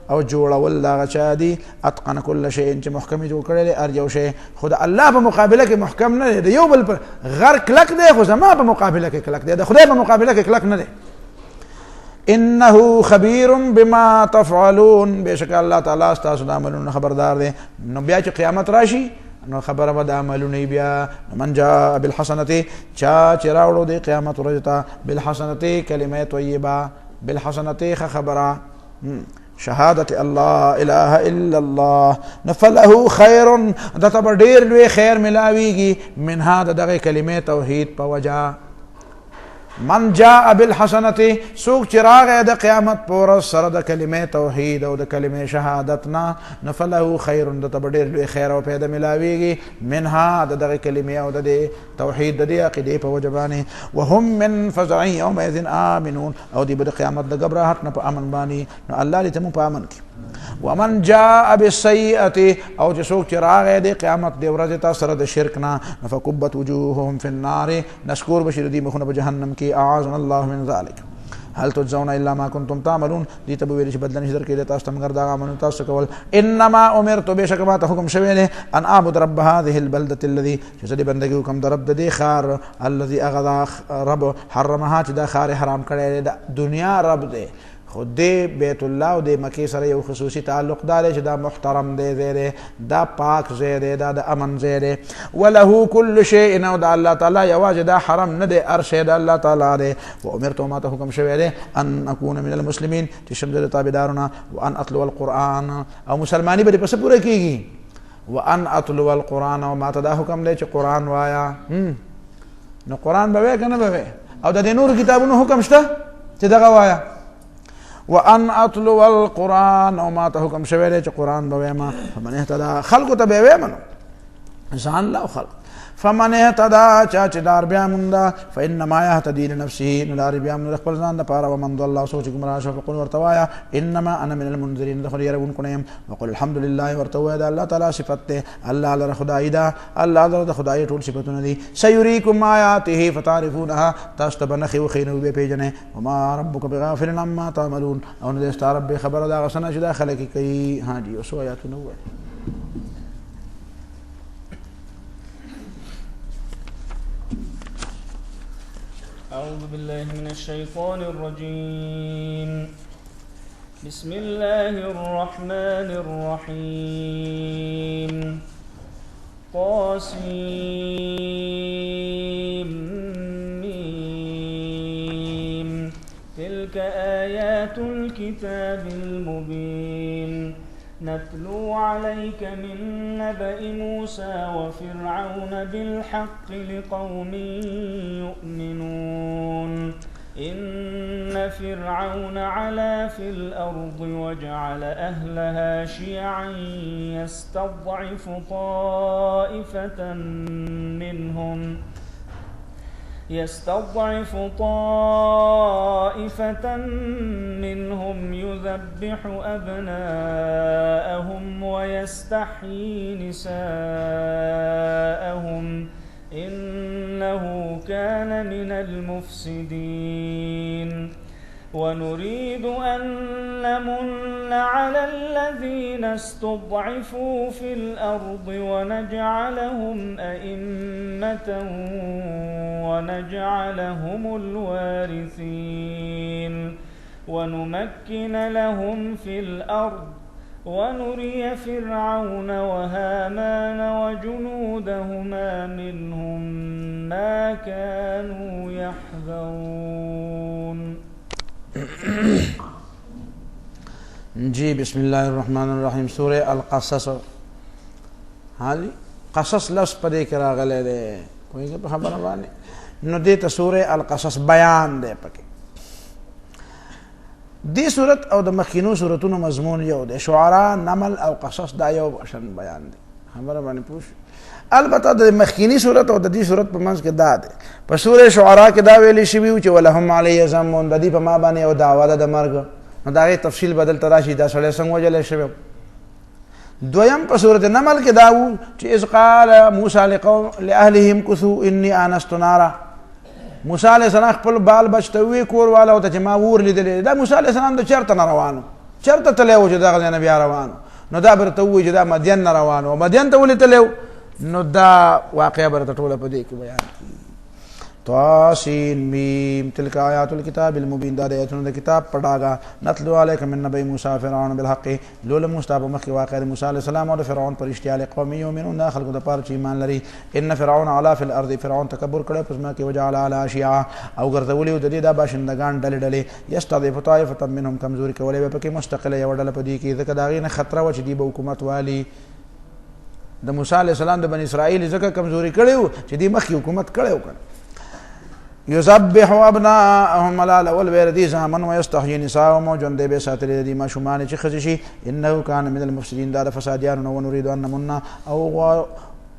او جوړول دا غچا دي اتقن كل شيء چې محکم جوړ کړل ار یو شی خود الله په مقابله کې محکم نه دی یو بل پر غر کلک دی خو زما په مقابله کې کلک دی د خدای په مقابله کې کلک نه دی انه خبیر بما تفعلون، بشک الله تعالی تاسو د عملونو خبردار دی. نو بیا چې قیامت راشي نو خبره به د عملونو بیا. من جاء بالحسنه، چا چې راوړو د قیامت ورځ ته بالحسنه کلمه طیبه، بالحسنه خبره شهادت الله اله الا الله، نفله خیر، د تب ډیر لوی خیر ملاویږي منها دغه کلمه توحید په وجه. من جاء بالحسنه، سوق چراغ د قیامت پر سره د کلمه توحید او د کلمه شهادتنا، نفله خیر، د تب ډیر لوی خیر او پیدا ملاویږي منها دغه کلمه او د توحید د عقیده په وجه باندې. وهم من فزع یومئذ آمنون، او دی د قیامت د غبرهټ نه په امن باندې. نو الله دې تم په امن کې. ومن جاء بالسيئه، او چې څوک چې راغی د قیامت د ورځې ته سره د شرک نه، فكبت وجوههم في النار، نشکور بشر دی مخونه په جهنم کې. اعاذنا الله من ذلك. هل تجزون الا ما كنتم تعملون، دې ته ویل چې بدل نشي درکې تاسو ته مگر دا عمل تاسو کول. انما امرت، بشک ما ته حکم شوی دی، ان اعبد رب هذه البلده الذي، چې دې بندګي حکم در رب دې خار، الذي اغذا رب حرمها، چې دا خار حرام کړی د دنیا رب دې. خود دی بیت الله او د مکې سره یو خصوصي تعلق دی چې دا محترم دی، زیره دا پاک زیره، دا د امن زیره. وله كل شيء، او د الله تعالی یوازې دا حرم نه دی، هر شی د الله تعالی دی. وامرت، ما ته حکم شوی دی، ان اكون من المسلمین، چې شم د تابعدارونه. وان اتلو القرآن، او مسلمانی به پس پوره کیږي. وان اتلو القرآن، او ما ته دا حکم دی چې قرآن وایا. نو قرآن به وای کنه به وای، او د نور کتابونو حکم شته چې دغه وایا. وان اتلو القرآن، او ما ته حکم شوی دی چې قرآن به وایم. فمن اهتدى، خلق ته به وایم ځان لا خلق. فمن اهتدى، چا چې دار بیا مونږه، فانما يهتدي لنفسه، نو دار بیا مونږ خپل ځان لپاره. ومن ضل، الله سوچ ګمراه شو، فقل ورتوایا انما انا من المنذرين، دخل يرون کنیم. وقل الحمد لله، ورتوایا دا الله تعالی صفت ده، الله لره خدای دا، الله لره خدای ټول صفاتونه دي. سيريكم آياته فتعرفونها، تاسو ته بنخي وخینو به پیژنه. وما ربك بغافل عما تعملون، او نه دې رب خبر دا غسنه چې دا خلک کوي. ها دي اوس آیاتونه وایي. أعوذ بالله من الشيطان الرجيم. بسم الله الرحمن الرحيم. طاسيم، تلك آيات الكتاب المبين، نتلو عليك من نبأ موسى وفرعون بالحق لقوم يؤمنون. إن فرعون علا في الأرض وجعل أهلها شيعا يستضعف طائفة منهم يذبح أبناءهم ويستحيي نساءهم، إنه كان من المفسدين. ونريد أن نمن على الذين استضعفوا في الأرض ونجعلهم أئمة ونجعلهم الوارثين، ونمكن لهم في الأرض، ونري فرعون وهامان وجنودهما منهم ما كانوا يحذرون. جی بسم الله الرحمن الرحیم. سورہ القصص. حالی قصص لفظ پدې کې راغلی دی، کوئی خبره باندې. نو دې ته سورہ القصص بیان دی. پکې دې صورت او د مخکینو صورتونو مضمون یو دی. شعراء، نمل او قصص دا یو شان بیان دی. خبره باندې پوښ. البته د مخکینی صورت او د دې صورت په منځ کې دا دی. په سورې شعراء کې دا ویلي شوي چې ولهم علی ذنب، د دې په ما باندې او دعوا ده د مرګ. نو دا غي تفصیل بدل تراشي، دا سړی څنګه وجل شوی. دویم په سورۃ نمل کې دا و چې اذ قال موسی لقوم لاهلهم كثوا اني انست نارا. موسی علیہ السلام خپل بال بچتوي کور والا ته چې ما ور لیدل. دا موسی علیہ السلام د چرته روانو، چرته تلو چې دا نبی روانو. نو دا برته و چې دا مدین روانو، مدین ته ولې تلو. نو دا واقعا برته ټوله په دې کې بیان کی. طاسین میم تلک آیات الکتاب المبین دا آیاتونو د کتاب پڑھاگا نتلو علیک من نبی موسی فرعون بالحق لول مصطفی مخ واقع موسی علیہ السلام او فرعون پرشتیا له قوم یؤمنون دا خلق د پاره چې ایمان لري ان فرعون علا فی الارض فرعون تکبر کړه پس ما کې وجعل علی شیعا او ګرځولې د دې دا باشندگان ډلې یستضعف طائفه منهم کمزوري کولې په کې مستقله یو ډله پدې کې ځکه دا غینه خطر و چې دی به حکومت والی د موسی علیہ السلام د بنی اسرائیل ځکه کمزوري کړو چې دی مخ حکومت کړو یذبح ابناءهم ملال والوردی زامن ويستحيي نساءهم جون دی به ساتل دی ما شومان چې خزشي انه کان من المفسدين دا فسادیان و نريد ان نمنا او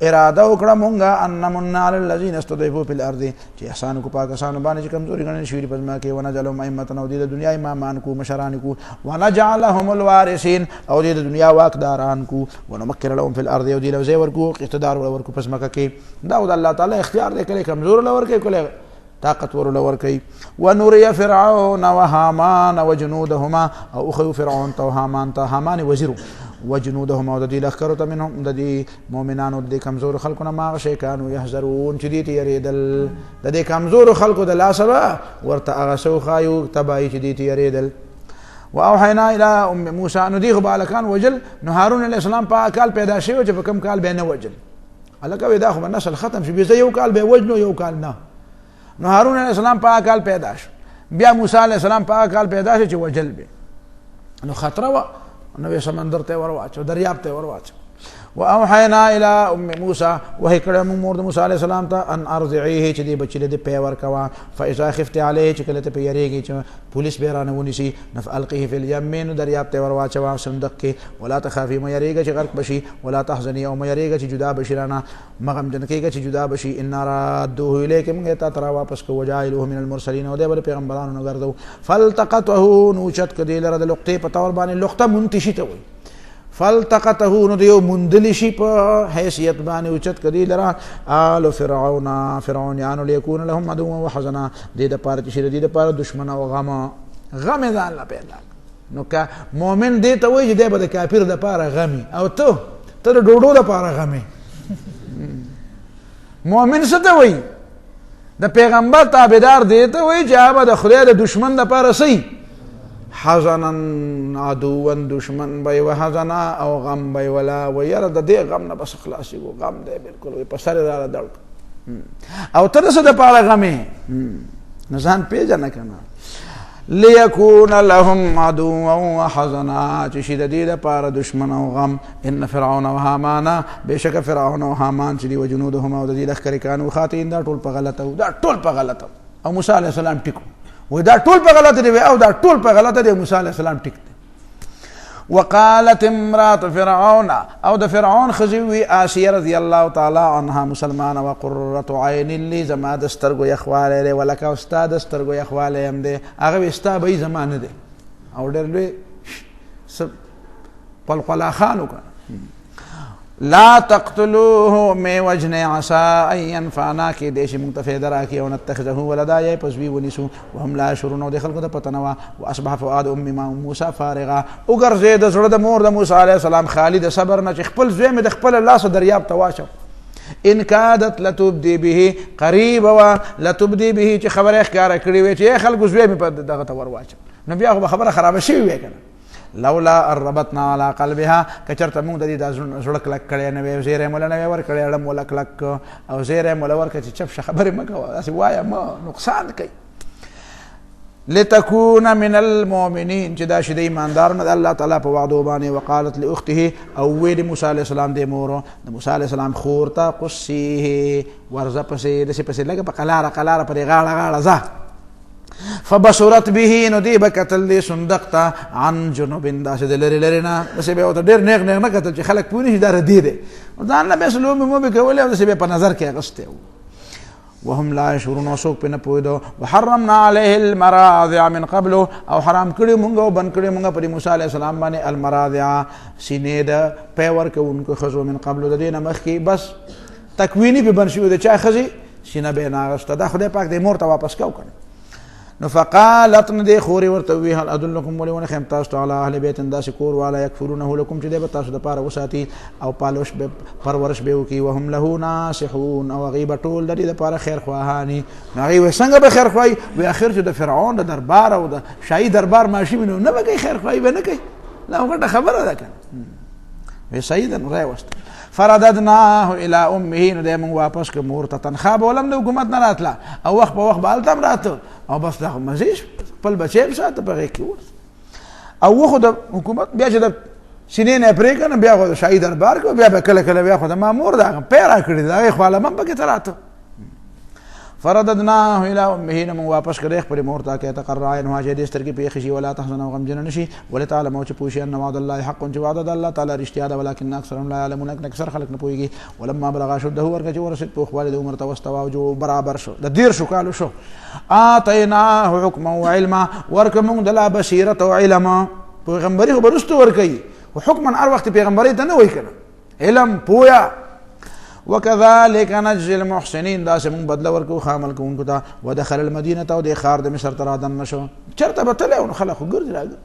اراده وکړه مونږه ان نمنا على الذين استضعفوا في الارض چې احسان کو پاکستان باندې کمزوري غنل شوی پزما کې ونجلهم ائمه او د دنیا امامان کو مشران کو ونجعلهم الوارثين او د دنیا واقداران کو ونمكن لهم في الارض او د لوزي ورکو اقتدار ورکو پزما کې دا د الله تعالی اختیار دی کله کمزور لور کې کله طاقت ورول ورکی ونري فرعون وهامان وجنودهما او اخو فرعون تو هامان ته هامان وزیر وجنودهما د دې لخرته منهم د دې مؤمنانو د کمزور خلقونه ما شي كانوا يحذرون چې دې يريدل د دې کمزور خلقو د لاسه ورته هغه سو خایو تبای چې دې يريدل واوحینا الى ام موسی ان دې بالکان وجل نو هارون علیہ السلام په کال پیدا شوی چې په کم کال به نه وجل الکه دا خو نسل ختم شي به یو کال به وجنو یو کال نه نو هارون علیہ السلام په کال پیدا شو بیا موسی علیہ السلام په کال پیدا شو چې وجل به نو خطر و نو سمندر ته ورواچو دریاب ته ورواچو واوحینا الى ام موسی وهي کړه مور د موسی علیہ السلام ته ان ارضعيه چې دې بچی له پیور کوا فاذا خفت علیه چې کله ته پیریږي چې پولیس بیرانه ونیسي نفالقه فی اليم دریاب ته ورواچو صندوق کې ولا تخافي مې یریږي چې غرق بشي ولا تحزني او مې یریږي چې جدا بشیرانه مغم جن کېږي چې جدا بشي ان رادوه الیک موږ ته ترا واپس کو وجایله من المرسلین او دې بل پیغمبرانو نه ګرځو فالتقطه نوچت کدی لره د لقطه په تور باندې لقطه منتشی ته وي فالتقطه نو دیو مندلشی په حیثیت باندې اوچت کدی لرا آل فرعونیانو لیکون لهم عدو وحزنا دې د پاره چې دې د پاره دشمن او غم ده الله پیدا نو که مؤمن دې ته وایي دې به د کافر د پاره غمي او ته د ډوډو د پاره غمي مؤمن څه ته وایي د پیغمبر تابعدار دې ته وایي چې هغه د خدای د دشمن د پاره سي حزنا عدوا دشمن بای و حزنا او غم بای ولا و یره د دې غم نه بس خلاصي و غم دی بالکل په سره را دړ او تر څه د پاره غمه نزان پیژنه کنه ليكون لهم عدوا وحزنا چې شي د دې لپاره دشمن او غم ان فرعون او هامان بشک فرعون او هامان چې دی وجنودهما او د دې لخر کانو خاطئین دا ټول په غلطه دا ټول په غلطه او موسی علیہ السلام ټیکو و دا ټول په غلطه دی او دا ټول په غلطه دی موسی علیہ السلام ټیک دی وقالت امراه فرعون او د فرعون خزوی آسیه رضی الله تعالی عنها مسلمان و قرة عین لی زما د سترګو یخواله ولک استاد سترګو یخواله هم دی هغه استا به زمانه دی او ډېر لوی پلقلا خانو کنه لا تقتلوه من وجن عسى ان ينفعنا کې دیش منتفع دراکي او نتخذه ولدا یې پسوی ونیسو وهم لا شرون د خلکو د پتنوا واصبح فؤاد ام موسی فارغا وګرځید د زړه د مور د موسی علیه السلام خالد صبر نه خپل زوی مې د خپل لاس دریاب تواشه ان كادت لتبدي به قريب و لتبدي به چې خبره ښکارا کړی وي چې خلکو زوی مې په دغه تور واچ نو بیا خبره خراب شي وي کنه لولا ربطنا على قلبها کچرته موږ د دې زړه کلک کړی نه وي زیره مولا نه ور کړی اړه مولا کلک او زیره مولا ور کړي چې خبره مګه اسی وایا ما نقصان کوي لتكون من المؤمنين چې دا شې د ایماندار نه الله تعالی په وعده باندې وقالت لاخته او ویل موسی علیہ السلام د مور د موسی علیہ السلام خورته قصيه ورزه پسې د پسې لګه په قلاره پر غاړه ځه فبصرت به نو دی بکتل دی صندقتا عن جنوب داسې د لري نه بس به او ډېر نیغ نه کتل چې خلک پونی شي دار دی دا نه به سلو مو به کولې او بس په نظر کې اغسته وهم لا يشعرون وسوق په نه پویدو وحرمنا عليه المراضع من قبل او حرام کړی مونږ او بن کړی مونږ پر موسی علیہ السلام باندې المراضع سینې د پیور کوونکو خزو من قبل د دینه مخ کې بس تکوینی به بن شو د چا خزي سینه به ناغسته دا خدای پاک دې مور ته واپس کاو کنه نو فقالت ندې خورې ورته وی هل ادلکم ولونه خیم تاسو ته علی اهل بیت داسې کور والا یکفرونه لکم چې دی به تاسو دپاره وساتي او پالوش به پرورش به وکړي وهم له ناصحون او هغوی به ټول د دې دپاره خیر خواهاني نو هغوی وایي څنګه به خیر خواهي وایي اخر چې د فرعون د دربار او د شاهي دربار ماشي وي نو نه به کوي خیر خواهي به نه کوي لا غټه خبره ده که وایي صحیح ده نو رای وسته فرددناه الى امه نو دی مونږ واپس که مور ته تنخوا به ولم د حکومت نه راتله او وخت په وخت به هلته هم راته او بس دا خو مزې خپل بچی هم ساته په هغې کې او و خو د حکومت بیا چې د سینې نه یې پرې که نه بیا خو د شاهي دربار که بیا به کله کله بیا خو د ما مور د هغه پی را کړي د هغې خواله هم پکې ته راته فرددناه الى امه نه مونږ واپس کړی خپلې مور ته که تقر عینها چې دې سترګې پېښې شي ولا تحزن او غمجنه نه شي ولتعلموا چې پوه شي ان وعد الله حق چې وعده د الله تعالی رښتیا ده ولکن اکثرهم لا یعلمون اکثر خلک نه پوهېږي ولما بلغ اشده ورکه چې ورسېد پوخوالی د عمر ته واستوى او جو برابر شو د 13 کالو شو آتیناه حکما وعلما ورکه مونږ د لا بصیرت او علم پیغمبري خو به وروسته ورکوي خو حکما هر وخت پیغمبري ته نه وایي که نه علم پوهه وكذلك نجزي المحسنين دا سمون بدل ورکو خامل کوونکو ته ودخل المدینه او د ښار د مصر ته رادن نشو چېرته به تللی نو خلک خو ګرځي راګرځي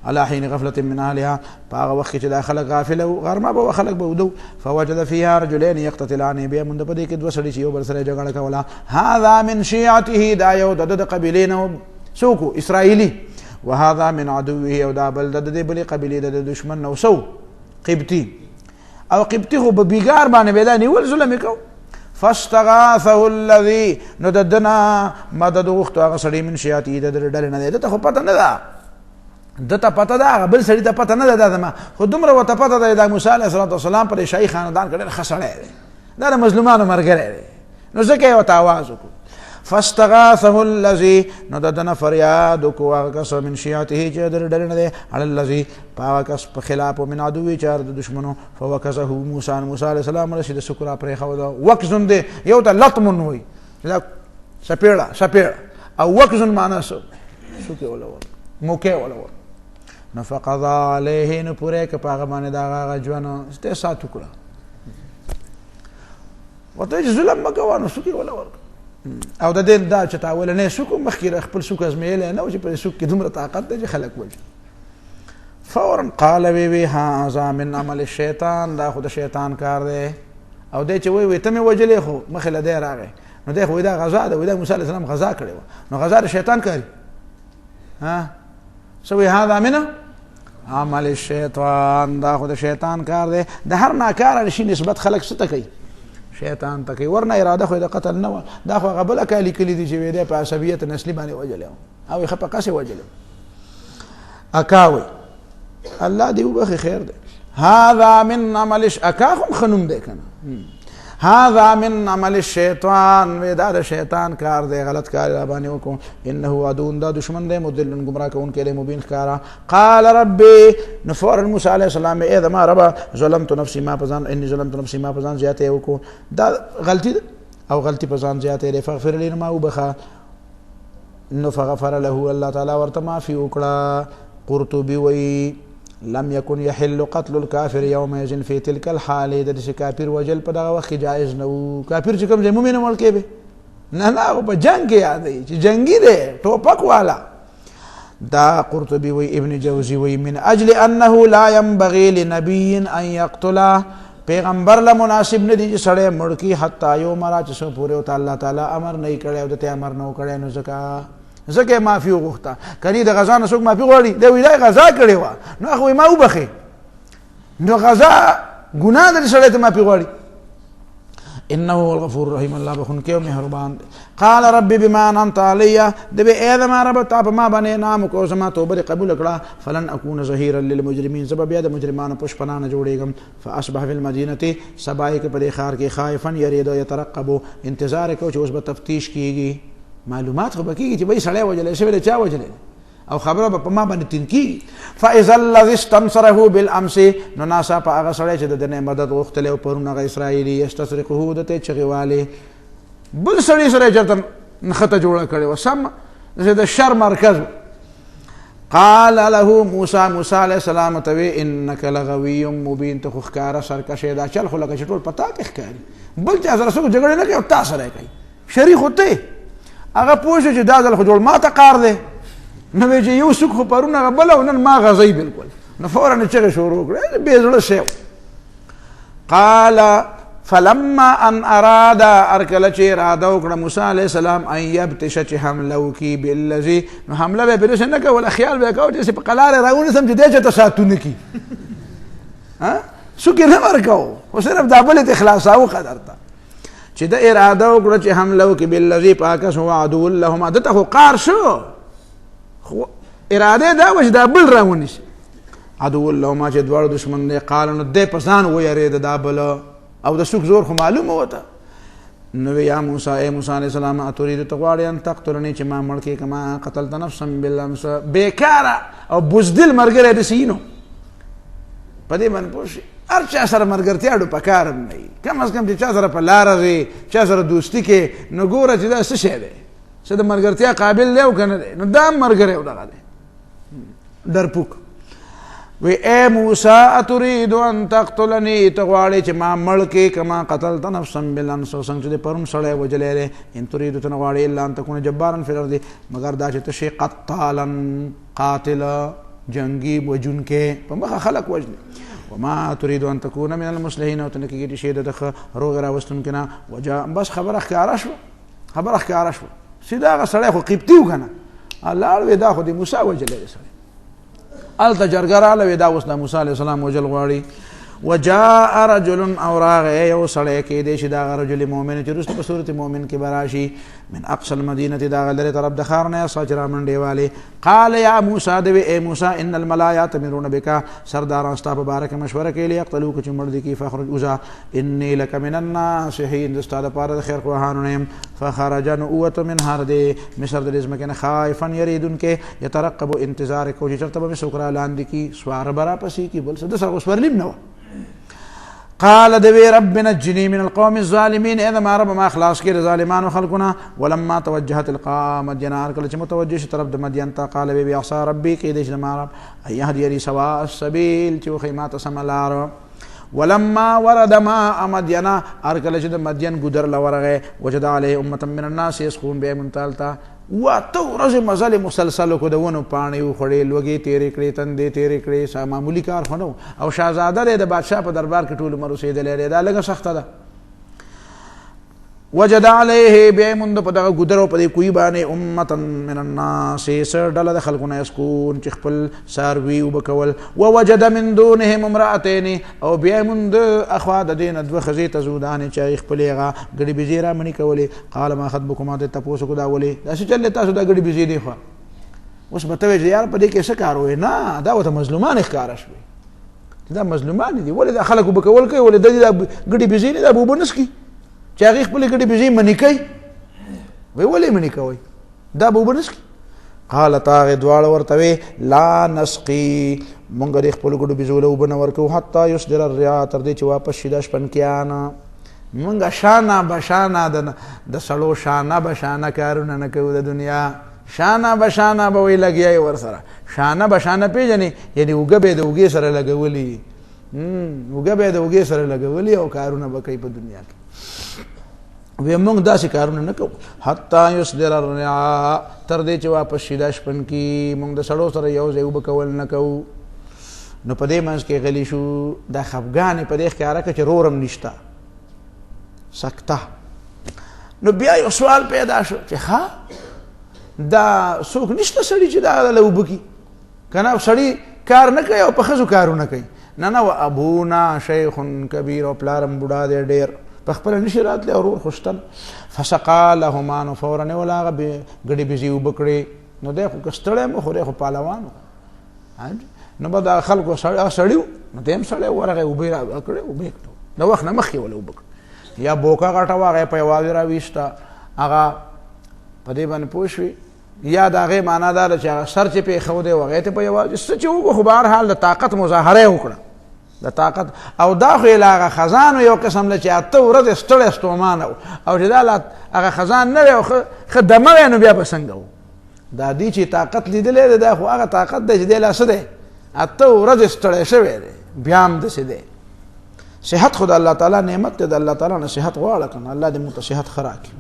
على حين غفلة من اهلها په هغه وخت کې چې دا خلک غافله وو غرمه به خلک به ودو فوجد فيها رجلين يقتتلان بیا موند په دې کې دوه سړي چې یو بل سره جګړه کوله هذا من شيعته دا یو د قبیلې نه څوک اسرائیلي وهذا من عدوه او دا بل د دې بلې قبیلې د دشمن نو سو قبطي او قبطي خو به بیګار باندې به دا نیول ظلم یې کو فاستغاثه الذي نو ددنا مدد وغوښتو هغه سړي من شیعته د ده ډلې نه دی دته خو پته نه ده دته پته ده هغه بل سړي ته پته نه ده دا زما خو دومره ورته پته ده د موسی علیه السلام پر شاهي خاندان کې ډېر ښه سړی دی دا د مظلومانو ملګری دی نو ځکه یې ورته آواز وکړو فاستغاثه الذي نو ددنه فریاد وکړو هغه کس من شیعته چې د ډلې نه دی علی الذي په هغه کس په خلاف او من عدوي چې د دشمنو فوکزه موسی علیه السلام رسید سکر پرېښود وکزن دی یو ته لطمن وایي سپېړه او وکزن معنا سوکې ولور موکې ولور نو فقضا علیه نو پوره که په هغه باندې د هغه ژوند دې سات وکړه ورته چې ظلم مه کوه نو سوکې ولور او د دې دا چې تا اولنی سوک مخکې خپل سوک ازمېیلی نه و چې په سوک کې دومره طاقت دی چې خلک وژني فورا قال وی هذا من عمل الشیطان دا خو د شیطان کار دی او دی چې وی ته مې وژلی خو مخې له دی راغی نو دی خو وی دا غذا ده وی دا موسی علیه السلام غذا کړې وه نو غذا د شیطان کاري څه وی هذا من عمل الشیطان دا خو د شیطان کار دی د هر ناکاره شي نسبت خلک څه ته کوي شیطان ته کوي ورنه اراده خو د قتل نه وه دا خو هغه بله کار لیکلي دي چې وی دی په عصبیت نسلي باندې وژلی او یې ښه په قسې وژلی اکاوی الله دې وبخي خیر دی هذا من عمل اکا خو ښه نوم دی که نه هذا من عمل الشیطان وی دا د شیطان کار دی غلط کار را باندې وکړو انه عدو دا دشمن دی مضل ګمراه کوونکی دی مبین ښکاره قال ربي نو فورا موسی علیه السلام ای زما ربه ظلمت نفسي ما په ځان انی ظلمت نفسي ما په ځان زیاتی وکړو دا غلطي ده او غلطي په ځان زیاتی دی فغفر لي ما وبخه نو فغفر له الله تعالی ورته معافي وکړه قرطبي وی لم يكن يحل قتل الكافر يومئذ في تلك الحال د کافر وجل په دغه وخت جائز نه وو کافر چې کوم ځای مومن مړ کې به نه په جنگ کې یادوي چې جنگي دی ټوپک والا دا قرطبي وی ابن جوزي وی من اجل انه لا ينبغي لنبي ان يقتل پیغمبر له مناسب نه دي چې سړی مړ کی حتی یو مرا چې سو پورې او الله تعالی امر نه کړی او د امر نه کړی نو ځکه معافي وغوښته کني د غزا نه څوک معافي غواړي دی وی دا غزا کړې وه نو هغه وایي ما وبخې نو غزا ګناه ده چې سړی ته معافي غواړي انه هو الغفور الرحیم الله بخونکی او مهربان قال رب بما انعمت علی د به ای زما رب تا په ما باندې انعام وکړو زما توبه قبول کړه فلن اكون ظهیرا للمجرمین زه به بیا د مجرمانو پشپناه نه جوړېږم فاصبح فی المدینه سبا یې که په دې ښار کې خائفا یریدو یترقبو انتظار یې کو چې اوس به تفتیش کېږي معلومات خو به کېږي چې بی سړی وژلی شوی دی چا وژلی او خبره به په ما باندې تین کېږي فاذا الذي استنصره بالامس نو ناڅاپه هغه سړی چې د ده نه مدد غوښتلی او پرون هغه اسرائیلي یستصرقه ده ته یې چغې والې بل سړي سره یې چېرته نښته جوړه کړې وه سم د شر مرکز قال له موسی علیه السلام ته وی انک لغوی مبین ته خو ښکاره سرکشې دا چل خو لکه چې ټول په تا کې ښکاري بل چا سره څوک جګړې نه کوي او تا سره یې کوي شریک خو ته هغه پوه شو چې دا ځل خو جوړ ما ته کار دی. نو وایي چې یو څوک خو پرون هغه بله او نن ما غځوي بالکل. نو فورا یې چغې شروع کړې بې زړه شی. قال فلما ان اراد ارکل چې اراده وکړه موسی علیه السلام ان یبطش چې حمله وکړي بالذي نو حمله به پرې نه کوله خیال به کوو چې په قلاره راونیسم چې دی چېرته ساتونه کي څوک یې نه ورکوو خو صرف دا بل ته خلاصاوه قدر ته چې د اراده وکړه چې حمله وکړي بالذي په هغه کس هو عدو لهما ده ته خو قار شو خو اراده دا وه چې دا بل راونیسي عدو لهما چې دواړو دشمن دی. قال نو دی په ځان ویرېده دا بله او د څوک زور خو معلومه وته. نو یا موسی ای موسی علیه السلام اتريد ته غواړې ان تقتلني چې ما مړ کړې کما قتلت نفسا بالامس بیکاره او بزدل ملګری داسې نو په دې باندې پوه شي هر چا سره ملګرتیا ډو پکار هم نه وي کم از کم چې چا سره په لاره ځې چا سره دوستي کې نو ګوره چې دا څه شی دی څه د ملګرتیا قابل دی او که نه دی نو دا هم ملګری او دغه دی ډرپوک. وی اے موسی اتريد ان تقتلني ته غواړې چې ما مړ کې کما قتلت نفسا بالامس څنګه چې پرون سړی وجلی دی. ان تريد ته نه غواړې الا ان تكون جبارا في الارض مگر دا چې ته شې قتالا قاتلا جنگي وجونکې په مخه خلق وجني. وما تريد ان تكون من المصلحين او ته نه کېږي چې شی د دغه روغ راوستونکي نه وجا بس خبره ښکاره شوه سیده هغه سړی خو قبطي و که نه الله اړوې دا خو د موسی وجلی دی سړی هلته جرګه راغله دا اوس د موسی علیه السلام وجل غواړي. وجاء رجل او راغی یو سړی کېدی شي د هغه رجل مؤمن چې وروسته په صورت مؤمن کې به راشي من اقصى المدینة د هغه لرې طرف د ښار نه یسعى چې رامنډې والې. قال یا موسی دوی ای موسی ان الملا یأتمرون بک سرداران ستا په باره کې مشوره کوي لیقتلوک چې مړ دي کي فاخرج اوځه انی لک من الناصحین د ستا دپاره د خیر خواهانو نه یم. فخرج نو ووته من هر د مصر د ځمکې نه خایفا یریدونکې یترقب انتظار کوي چې چېرته به مې څوک رالاندې کي سواره به راپسې کي بل څه د سره خو سورلیم نه وه. قال دوی رب نجني من القوم الظالمين اذا ما رب ما خلاص کړي ظالمانو خلقنا. ولما توجه تلقاء مدين کله چې متوجه شي طرف د مدین ته قال بي عصا ربي کې دې چې ما رب يهدي سواء السبيل چې خیمات سملار. ولما ورد ما مدين ارکل چې د مدین ګدر لورغه وجد عليه امه من الناس يسقون به منتالتا واته ورځې مزل مسلسل کو د ونو پاڼې وخوړې لوګې تیرې کړې تندې تیرې کړې معمولي کار خو نه او شهزاده دی د بادشاه په دربار کې ټول عمر اوسېدلی دی دا لږه سخته ده. وجد علیه بیا موند په دغه ګودر او په دې کوی باندې امه من الناس څه ډله د خلکو نه یسکون چې خپل څاروي اوبه کول. ووجد من دونهم امرأتین او بیا موند اخوا د دې نه دوه ښځې تزودانې چې هغې خپلې هغه ګډې بېزې رامنې کولې. قال ما خطبکما ته تپوس وکړو دا ولې داسې چل دی تاسو دا ګډې بېزې دی خوا اوس به ته وایې چې یار په دې کې څه کار وایې نه دا ورته مظلومان ښکاره شوې چې دا مظلومان دي ولې دا خلک اوبه کول کوي ولې د دې دا ګډې بېزې دي دا به اوبه نه څښي چې هغې خپلې ګډې بېزې منې کوي وایي ولې منې کوئ دا به اوبه نه څښي. قالت هغې دواړه ورته وې لا نسقي مونږ د خپلو ګډو بېزو له اوبه نه ورکوو حتی یصدر الرعاء تر دې چې واپس شي دا شپنکیان مونږ شانه بشانه د سړو شانه بشانه کارونه نه کوو د دنیا شانه بشانه به وایي لګیا یې ورسره شانه بشانه پېژنې یعنې اوږه به یې د اوږې سره لګولي اوږه به یې د اوږې سره لګولي او کارونه به کوي په دنیا کې. وی مونږ داسې کارونه نه کوو حتی یصدر الرعاء تر دې چې واپس شي دا شپنکي مونږ د سړو سره یو ځای اوبه کول نه کوو. نو په دې منځ کې غلی شو دا خفګانې په دې ښکاره کړه چې رورم نشته سکته. نو بیا یو سوال پیدا شو چې ښه دا څوک نشته سړي چې دا له اوبه کي که نه سړي کار نه کوي او په ښځو کارونه کوي نه نه و ابونا شیخ کبیر او پلارم بوډا دی ډېر په خپله نشي راتلی او رور خو شته فسقا لهما نو فورا یې وله هغه ګډې بېزې اوبه کړې نو دی خو که ستړی م خو دی خو پهلوان و نو به د خلکو سړي و نو دی هم سړی و ورغی اوبه یې را کړې اوبه یې کړو د وخت نه مخکې وله اوبه کړه یا بوکه غټه وه هغه یې په یوازې راویسته هغه په دې باندې پوه شوې یا د هغې معنا دا ده چې هغه سر چې پې ایښودی و هغې ته په یوازې څه چې وکړو خو به هر حال د طاقت مظاهره یې وکړه د طاقت او دا خو یې له هغه خزانو یو قسم ده چې 8 ورځې ستړی ستومانه و او چې دا هغه خزان نه وی او ښه دمه وی نو بیا به څنګه و دا دی چې طاقت لیدلی دی دا خو هغه طاقت دی چې دی لا څه دی 8 ورځې ستړی شوی دی بیا هم داسې دی. صحت خو د الله تعالی نعمت دی د الله تعالی نه صحت غواړه که نه الله دې موږ ته صحت ښه راکړي.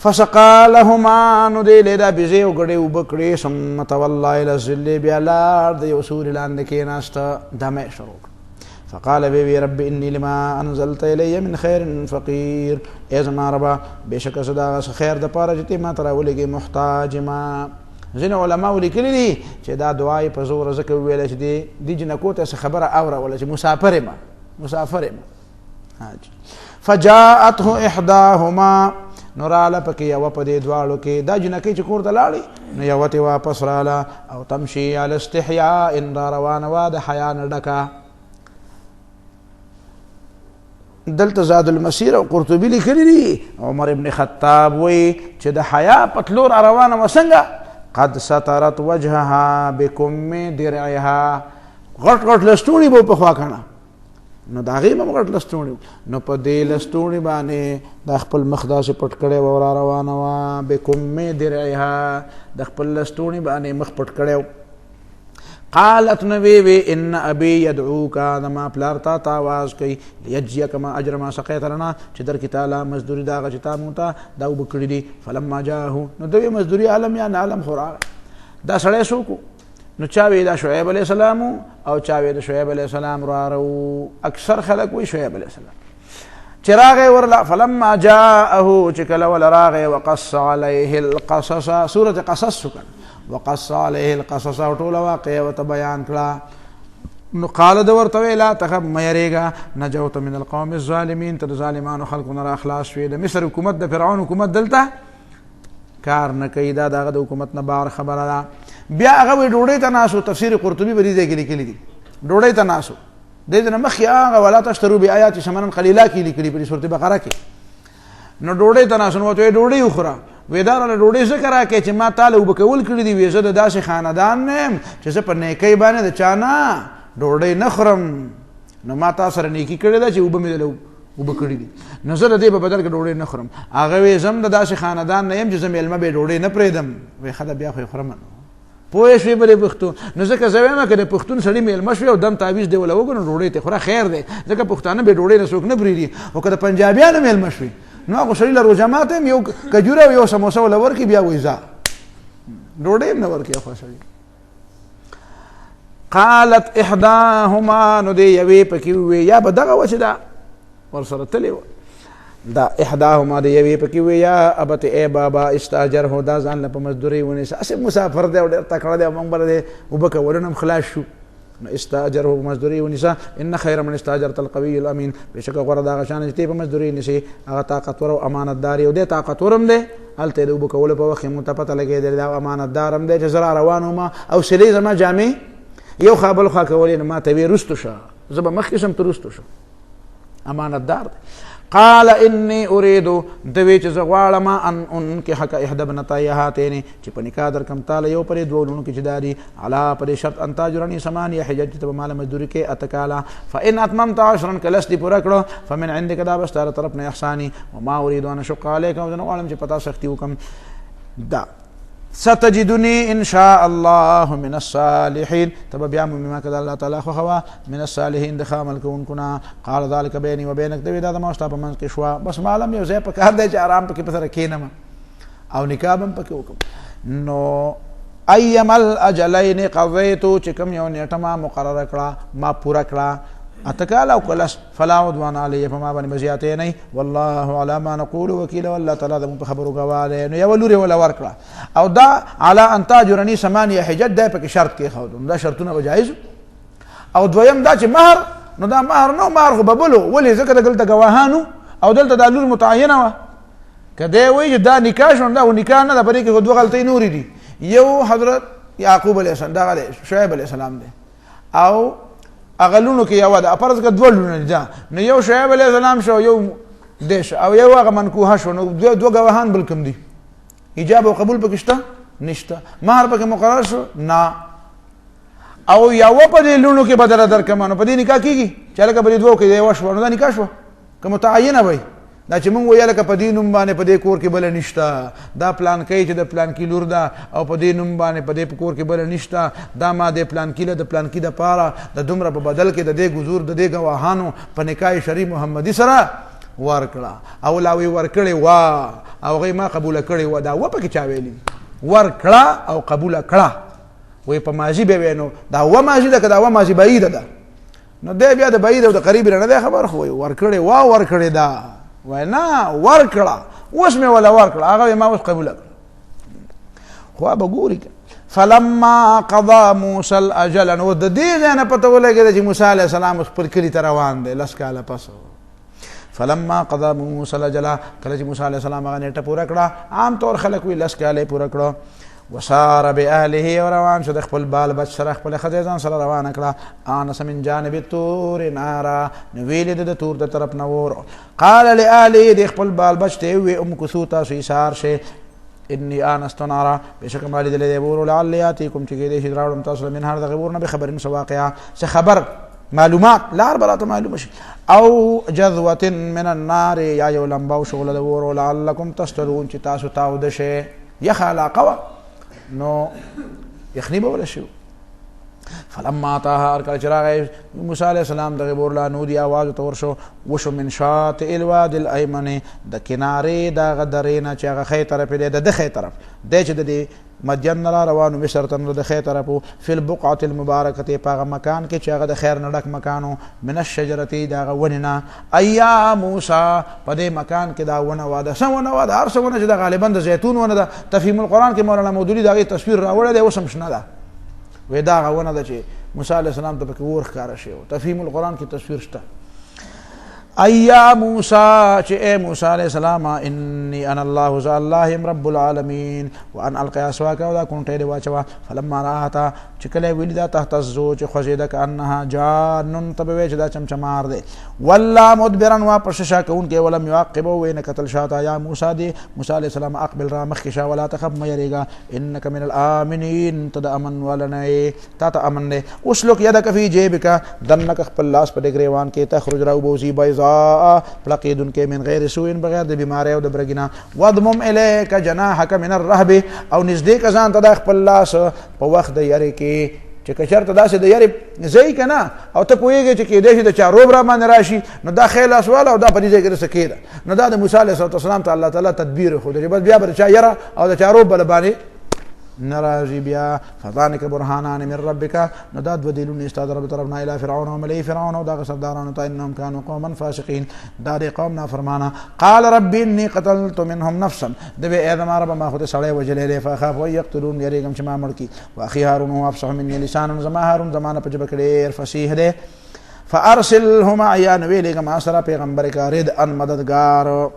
فسقا لهما نو دی لیدا بیزی وګړې وبکړې ثم تولى الى الظل بیا لار د یو سوري لاندې کېناسته دمه شروع فقال بي رب اني لما انزلت الي من خير فقير اے زما ربا بشک صدا خیر د پاره چې ما ترا ولګي محتاج ما ځینې علما ولیکلي دي چې دا دعای په زور زکه ویل چې دی جنکو ته خبره اوره ولا چې مسافر ما فجاءته احداهما نوراله پکې یو په دې دواړو کې دا جنکې چې کور ته لاړې نو یو ته واپس رااله او تمشي على استحياء ان روان وا د حیا نه ډکا دلته زاد المسير او قرطبي لیکلي دي عمر ابن خطاب وی چې د حیا پتلور روانه وسنګه قد سترت وجهها بكم درعها غټ لستونی بو په خوا کنه نو دا غي مغټ لستونی نو په دې لستونی باندې د خپل مخداس پټ کړي و روانه وا بكم درعها د خپل لستونی باندې مخ پټ کړي قالت نبي ان ابي يدعوك ما پلارتا تاواز کوي ليجزيك ما اجر ما سقيت لنا چې در کی تعالی مزدوری دا غچتا مونتا دا وبکړي دي فلما جاءه نو دوی مزدوری عالم یا عالم خورا دا سړی سوکو نو چاوي دا شعیب علیہ السلام او چاوي دا شعیب علیہ السلام رو اکثر خلق وی شعیب علیہ السلام چراغ ورلا فلما جاءه چکل ولراغ وقص عليه القصص سوره قصص سکن وقص عليه القصص او ټول واقع او بیان کړه نو قال دور تو لا تخب ميريغا نجوت من القوم الظالمين تر ظالمان خلقنا را اخلاص شوی د مصر حکومت د فرعون حکومت دلته کار نه کوي دا دغه د حکومت نه بار خبره ده بیا هغه ډوډۍ ته ناسو تفسیر قرطبي بری دی لیکلی دي ډوډۍ ته ناسو د دې نه مخ هغه ولا تشترو بیاات ثمنا قليلا کې لیکلی په سورته بقره کې نو ډوډۍ ته ناسو نو ته ډوډۍ وخوره وېدار له ډوډۍ څخه راکې چې ما تعالی وبکول کړی دی وېزه د داسې خاندان نه چې زه په نیکۍ باندې د چانا ډوډۍ نه خورم نو ما تاسو سره نیکی کړی دا چې وبمې وبکړی دي نو زه د دې په بدل کې ډوډۍ نه خورم هغه وې زم د داسې خاندان نه يم چې زم علم به ډوډۍ نه پرېدم وې خدای بیا خو خورم پوه شوې بلې پښتون نو ځکه زه وایم چې پښتون سړی مې علم شوی او دم تعویز دی ولا وګنو ډوډۍ ته خوره خیر دی ځکه پښتانه به ډوډۍ نه څوک نه پرېږدي او که د پنجابیانو مې علم شوی نو هغه سړی له روجمات هم یو کجوره یو سموسه ولا ورکی بیا وایزا ډوډۍ هم نه ورکی خو سړی قالت احداهما نو دی یوې پکې وی یا به دغه وچ دا ورسره تللی دا احداهما دی یوې پکې وی یا ابت ای بابا استاجر هو دا ځان له په مزدوري ونیسه اسې مسافر دی او ډېر تکړه دی موږ بل دی وبکه ورنم خلاص شو استاجر هو مزدوري ونیسه ان خیر من استاجرت القوي الامين بشک غره دا غشان چې په مزدوري نشي هغه طاقتور او امانتدار او د طاقتورم دی الته د وبکول په وخت متپته لګیدل دا امانتدارم دی چې زرا روانو ما او سلی زما جامع یو خابل خا کولین ما ته وی رستو شه زب مخکې سم ترستو شو امانتدار قال اني اريد دوی چې زغواړم ان کې حق احد ابنتي هاتين چې په نکاح در کم تعالی یو پرې دوه لونو کې جداري علا پر شرط ان تاجرني ثمانيه حجج ته مال مزدوري کې اتکالا فان اتممت 10 کلس دی پورا کړو فمن عندك دا بس تر طرف نه احساني وما اريد ان اشق عليك او نو علم چې پتا سختي وکم دا ستجدني ان شاء الله من الصالحين تبا بیا مما کذا الله تعالی خو هوا من الصالحين د خامل کون کنا قال ذلك بيني وبينك دوی دا ما واست په منځ کې شوا بس معلوم یو ځای په کار دی چې آرام پکې پسره کینم او نکاح هم پکې وکم نو ايما الاجلين قضيت چې کوم یو نیټه ما مقرره کړه ما پورا کړه اتکالا او کلس فلا عدوان علی فما بن مزیاتې نه والله على ما نقول وکیل والله تعالی د خبرو غواله نو یو لوري ولا ورکړه او دا على ان تاجرني 8 حجج دا پکې شرط کې خو دا شرطونه جایز او دویم دا چې مہر نو دا مہر نو مہر خو ببلو ولې ځکه دلته گواهانو او دلته د لور متعینه و کده وی دا نکاح شون دا نکاح نه د پرې کې دوه غلطۍ نوري دي یو حضرت یعقوب علیه السلام دا شعیب علیه السلام دی او اغلونو کې یو دا پرز کې دولونه دا نو یو شعیب علیه السلام شو یو دیش او یو هغه منکوه شو نو دوه گواهان بل کوم دي ایجاب او قبول پکشته نشته مہر پکې مقرر شو نه او یو په دې لونو کې بدل درکمانو په دې نکاح کیږي چې لکه په دې دوه کې یو شو نو دا نکاح شو که متعینه وای دا چې مونږ ویل که په دې نوم باندې په دې کور کې بل نشته دا پلان کوي چې د پلان کې لور ده او په دې نوم باندې په دې کور کې بل نشته دا ما د پلان کې له د پلان کې د پاره د دومره په بدل کې د دې گزور د دې گواهانو په نکاح شری محمدي سره ورکړه او لا وی ورکړې وا او غي ما قبول کړې و دا و پکې چا ویلي ورکړه او قبول کړه وی په ماضی به وینو دا و ماضی ده کدا و ماضی بعید ده نو دی بیا د بعید او د قریب نه ده خبر خو ورکړې وا ورکړې دا وینا ورکړه اوس مې ولا ورکړه هغه ما اوس قبول کړ خو به ګوري فلما قضى موسى الاجل نو د دې نه پته ولګی چې موسی علیه السلام خپل کلی ته روان دی لس کاله پس فلما قضى موسى الاجل کله چې موسی علیه السلام هغه نیټه پوره کړه عام طور خلک وی لس کاله پوره کړه وسار باهله روان شو د خپل بال بچ سره خپل خدای ځان سره روان کړه انس من جانب التور نارا نو ویل د تور د طرف نور قال لاهله د خپل بال بچ ته وی ام کثوتا سیسار شه اني انست نارا بشک مال دل دی ور لعل یاتیکم چې دې شي راوړم تاسو من هر دغه ورنه به خبرین سواقعه څه خبر معلومات لار بلاته معلومه شي او جذوه من النار یا یو لمباو شغل د ور لعلکم تسترون چې تاسو تاود شي یا خلاقه نو یخنی به ولا شو فلما اتاها ارکل چراغ موسی علیہ السلام دغه بورلا نو دی आवाज تور شو وشو من شاطئ الواد الايمن د کناره د غدرینا چې هغه خې طرف دی د خې طرف د چې د مدین را روانو مصر ته د خې طرفو فی البقعه المبارکه په مکان کې چې هغه د خیر نډک مکانو من الشجره دغه وننا ایا موسی په دې مکان کې دا ونه واده سونه واده هر سونه چې د غالبا د زیتون ونه د تفهیم القرآن کې مولانا مودودی دغه تصویر راوړل دی اوسم شنه ده وې دا غونه ده چې موسی علیہ السلام ته پکې ور ښکارا شي تفهیم القرآن کې تصویر شته ایا موسی چې اے موسی علیہ السلام انی انا الله ذا الله رب العالمین وان القى اسواک او دا کونټه دی واچوا فلما راتا چې کله ویل دا تحت الزو چې خوځیده کانها جانن تبوي چې دا چمچمار دی والله مدبرا واپس شا کون کې ولم يعقب وین قتل شاتا یا موسی دی موسی علیہ السلام اقبل را مخشا ولا تخف ميريغا انك من الامنين تد امن ولنه تا امن نه اسلک يدك في جيبك دنك خپل لاس په دګریوان کې تخرج راو بوزي بيضا پلقیدن کې من غیر سوء بغیر د بیماری او د برګینا وضمم الیک جناحک من الرهب او نزدیک ځان ته د خپل لاس په وخت د یری کې چې کچرته داسې د یری زئی کنه او ته پوهیږي چې کې د چاروب را باندې راشي نو دا خیل اسوال او دا په دې کې سکیده نو دا د موسی علیه السلام ته الله تعالی تدبیر خو دې بس بیا بر چا یره او د چاروب بل باندې نراجی بیا فضانک برهانان من ربک نو دا دو دلیلونه استاد رب طرفنا الی فرعون و ملئ فرعون او دا سردارانو ته انهم كانوا قوما فاسقین دا د قوم نافرمانه قال رب انی قتلت منهم نفسا د به ادم رب ما خود سړی وجلې فخاف ويقتلون یریګم چې ما مړ کی واخي هارون هو افصح مني لسانا زما هارون زمانه په جبه کړي فصیح ده فارسلهما یا نبی لګم اسرا پیغمبر کا رد ان مددگار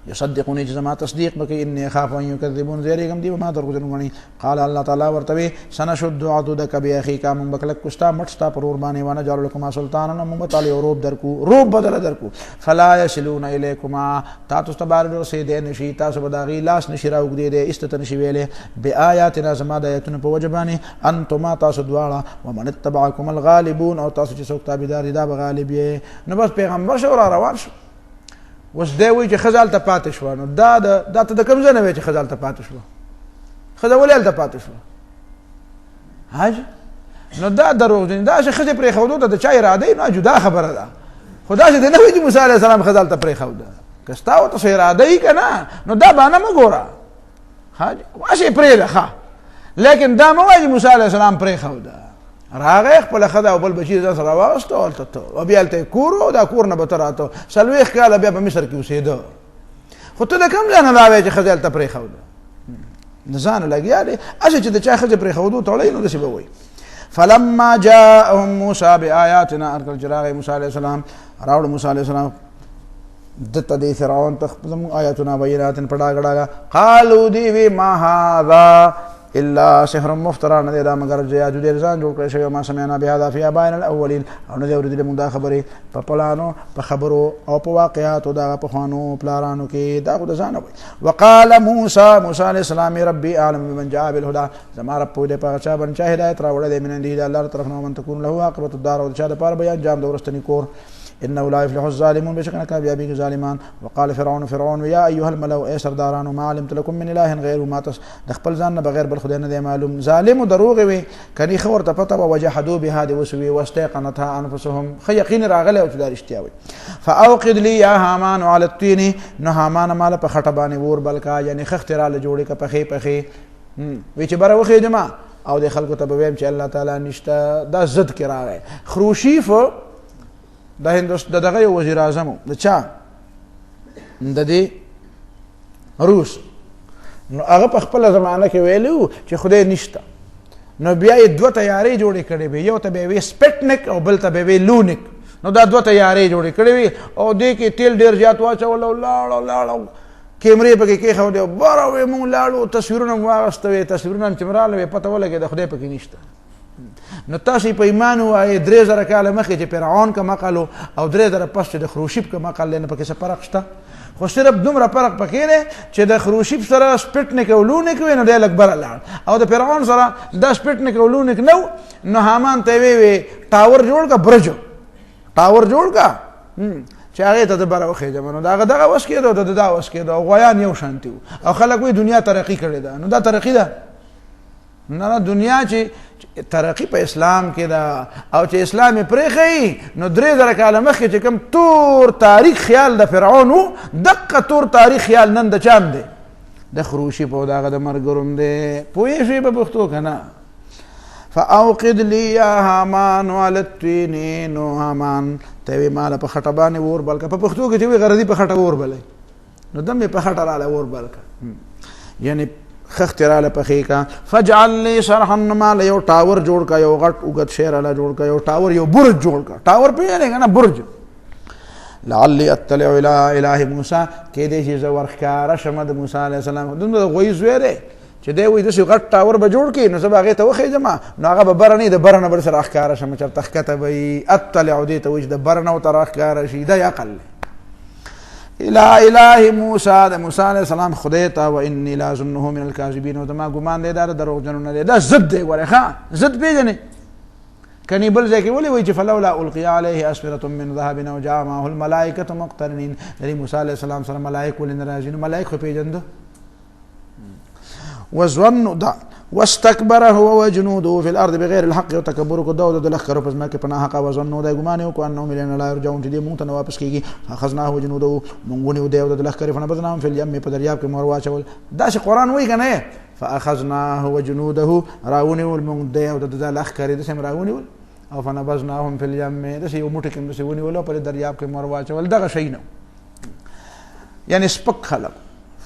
يصدقوني جزما تصديق بكي اني اخاف ان يكذبون زيريكم دي ما درغجنوني قال الله تعالى ورتوي سنشد عضدك باخيك من بكلك كستا مټستا پرور باندې وانا جار لكما سلطانا محمد علي روب درکو روب بدل درکو فلا يصلون اليكما تاسو تبارد سيدين نشي تاسو بداغي لاس نشرا وګدي دي استتنشي ویله بآياتنا زما د آیاتونو په وجباني انتما تاسو دواړه ومن اتبعكم الغالبون او تاسو چې څوک تابعدار دا غالب نو بس پیغمبر شو روان شو وس دی وی چې خزال ته پاتې شو نو دا ته د کوم ځای نه وی چې خزال ته پاتې شو خزه ولې ته پاتې شو حاج نو دا دروغ دي دا چې خزه پرې خودو د چا اراده نه جدا خبره ده خدا چې نه وی چې موسی عليه السلام خزال ته پرې خوده کستا او ته اراده یې کنه نو دا باندې مګورا حاج واشه پرې ده لیکن دا مو وی موسی عليه السلام پرې خوده راغه خپل خدا او بل بشیر ځان سره واغسته او بیا ته کورو دا کور نه بتراته سلويخ کاله بیا په مصر کې اوسېده خو ته د کوم ځای نه راوې چې خزل ته پرې خوده ځان لګیا دي اشه چې د چا خزه پرې خودو ټولې نو دسی به وي فلما جاءهم موسى بآياتنا ارسل جراغ موسی عليه السلام راوړ موسی عليه السلام دته د فرعون تخزم آیاتنا بینات پڑا قالوا دی ما هذا الا سحر مفترى نه دا مگر جیا جو دې ځان جوړ کړی شوی ما سمعنا بهذا في ابائنا الاولين او نه دی ورته موږ دا خبرې په پلانو په خبرو او په واقعاتو دا په خوانو پلانو کې دا خو ځان وي وقال موسی عليه السلام ربي اعلم بمن جاء بالهدى زما رب دې په چا باندې هدایت راوړل دې من دې الله طرف نو من تكون له عاقبت الدار او چا د پاره بیان جام د ورستنی کور انه لا يفلح الظالمون بشکنا کامیابی کے ظالمان. وقال فرعون یا ایها الملأ اے سردارانو ما علمت لكم من اله غیر ما تس خپل ځان نه بغیر بل خدای نه دی معلوم. ظالم دروغ وي کني خبر ته پته وجحدوا بهذه وسوي واستيقنتها انفسهم خ یقین راغله او دا رښتیا وي. فاوقد لي يا هامان على الطين نو هامان مال په خټه باندې ور بلکا یعنی خختراله جوړه ک پخې وی چې بره وخې جما او د خلکو ته به ویم چې الله تعالی نشته. دا زد کې راغی. خروشیف د هندوستان دغه وزیر اعظم د چا د دې روس نو هغه په خپل زمانه کې ویلو چې خدای نشته. نو بیا یې دوه تیارې جوړې کړې وي، یو ته به وي سپټنیک او بل ته به وي لونیک. نو دا دوه تیارې جوړې کړې وي او دې کې تیل ډېر زیات واچول او لاړو کیمرې پکې کېښود او باره وې مونږ لاړو تصویرونه مو واخیسته وې تصویرونه چې مې راغله وې پته ولګېده خدای پکې نشته. نو تاسې په ایمان ووایې 3000 کاله مخکې چې فرعون که مقل او 3000 پس چې د خروشیب که مقل دی نو پکې څه فرق شته؟ خو صرف دومره فرق پکې دی چې د خروشیب سره سپټنیک او لونیک وي نو دی لږ بره لاړ او د فرعون سره دا سپټنیک او لونیک نو. نو حامان ته یې وی ټاور جوړ که برج ټاور جوړ که چې هغې ته د بره وخېږم. نو د هغه دغه وس کېده او د دا وس کېده او غویان یو شانتي وو او خلک وایي دنیا ترقي کړې ده. نو دا ترقي ده؟ نه دنیا چې ترقي په اسلام کې ده او چې اسلام یې پرېښی نو 3000 کاله مخکې چې کوم تور تاریخ خیال د فرعون و دقه تور تاریخ خیال نن د چام دی؟ د خروشیب او د هغه د ملګرو دی. پوهې شوې په پښتو که نه؟ فاوقد لي يا هامان على الطين نو هامان ته وی مال په خټه باندې ور بلکه. په پښتو کې چې وی غردي په خټه ور بلې نو دم په خټه رااله ور بلکه یعنی خخت رااله په خې کا. فجعل لي شرحا مال یو ټاور جوړ کا یو غټ وګت شهر رااله جوړ کا یو ټاور یو برج جوړ کا. ټاور پیژنې کنه برج. لعلی اطلع الى اله موسی کې دې چې زور ښکارا شمه د موسی عليه السلام دغه غوي زویره چې دی وایي داسې غټ ټاور به جوړ کړي نو زه به هغې ته وخېږم نو هغه به بره نه وي د بره نه به سره ښکاره شم چېرته ښکته به وي. اطلع دې ته وایي چې د بره نه ورته راښکاره شي. دا عقل دی. الى اله موسی د موسی علیه السلام خدای ته و انی لاظنه من الکاذبین او زما ګمان دی دا د دروغجنو نه دی. دا ضد دی. ګورې ښه ضد پېژنې کني بل ځای کې ولې وایي چې فلولا القي علیه اسورة من ذهب او جاء معه الملائکة مقترنین. یعنې موسی علیه السلام سره ملایک ولې نه راځي؟ نو ملایک خو پېژنده. وظن دا واستكبر هو وجنوده في الارض بغير الحق وتكبر کو داود د لخر په ځمکه پناه حق وظن دا ګمان یو کو انه مليون لا يرجعون چې دې مونږ ته واپس کیږي. فاخذناه وجنوده مونږ ونیو داود د لخر فنبذناهم في اليم په دریاب کې مور واچول. دا چې قران وایي کنه فاخذناه وجنوده راونیول مونږ داود د لخر د سم راونیول او فنبذناهم في اليم د یو موټی کې د ونیول په دریاب کې مور واچول. دغه شی نه یعنی سپک خلق.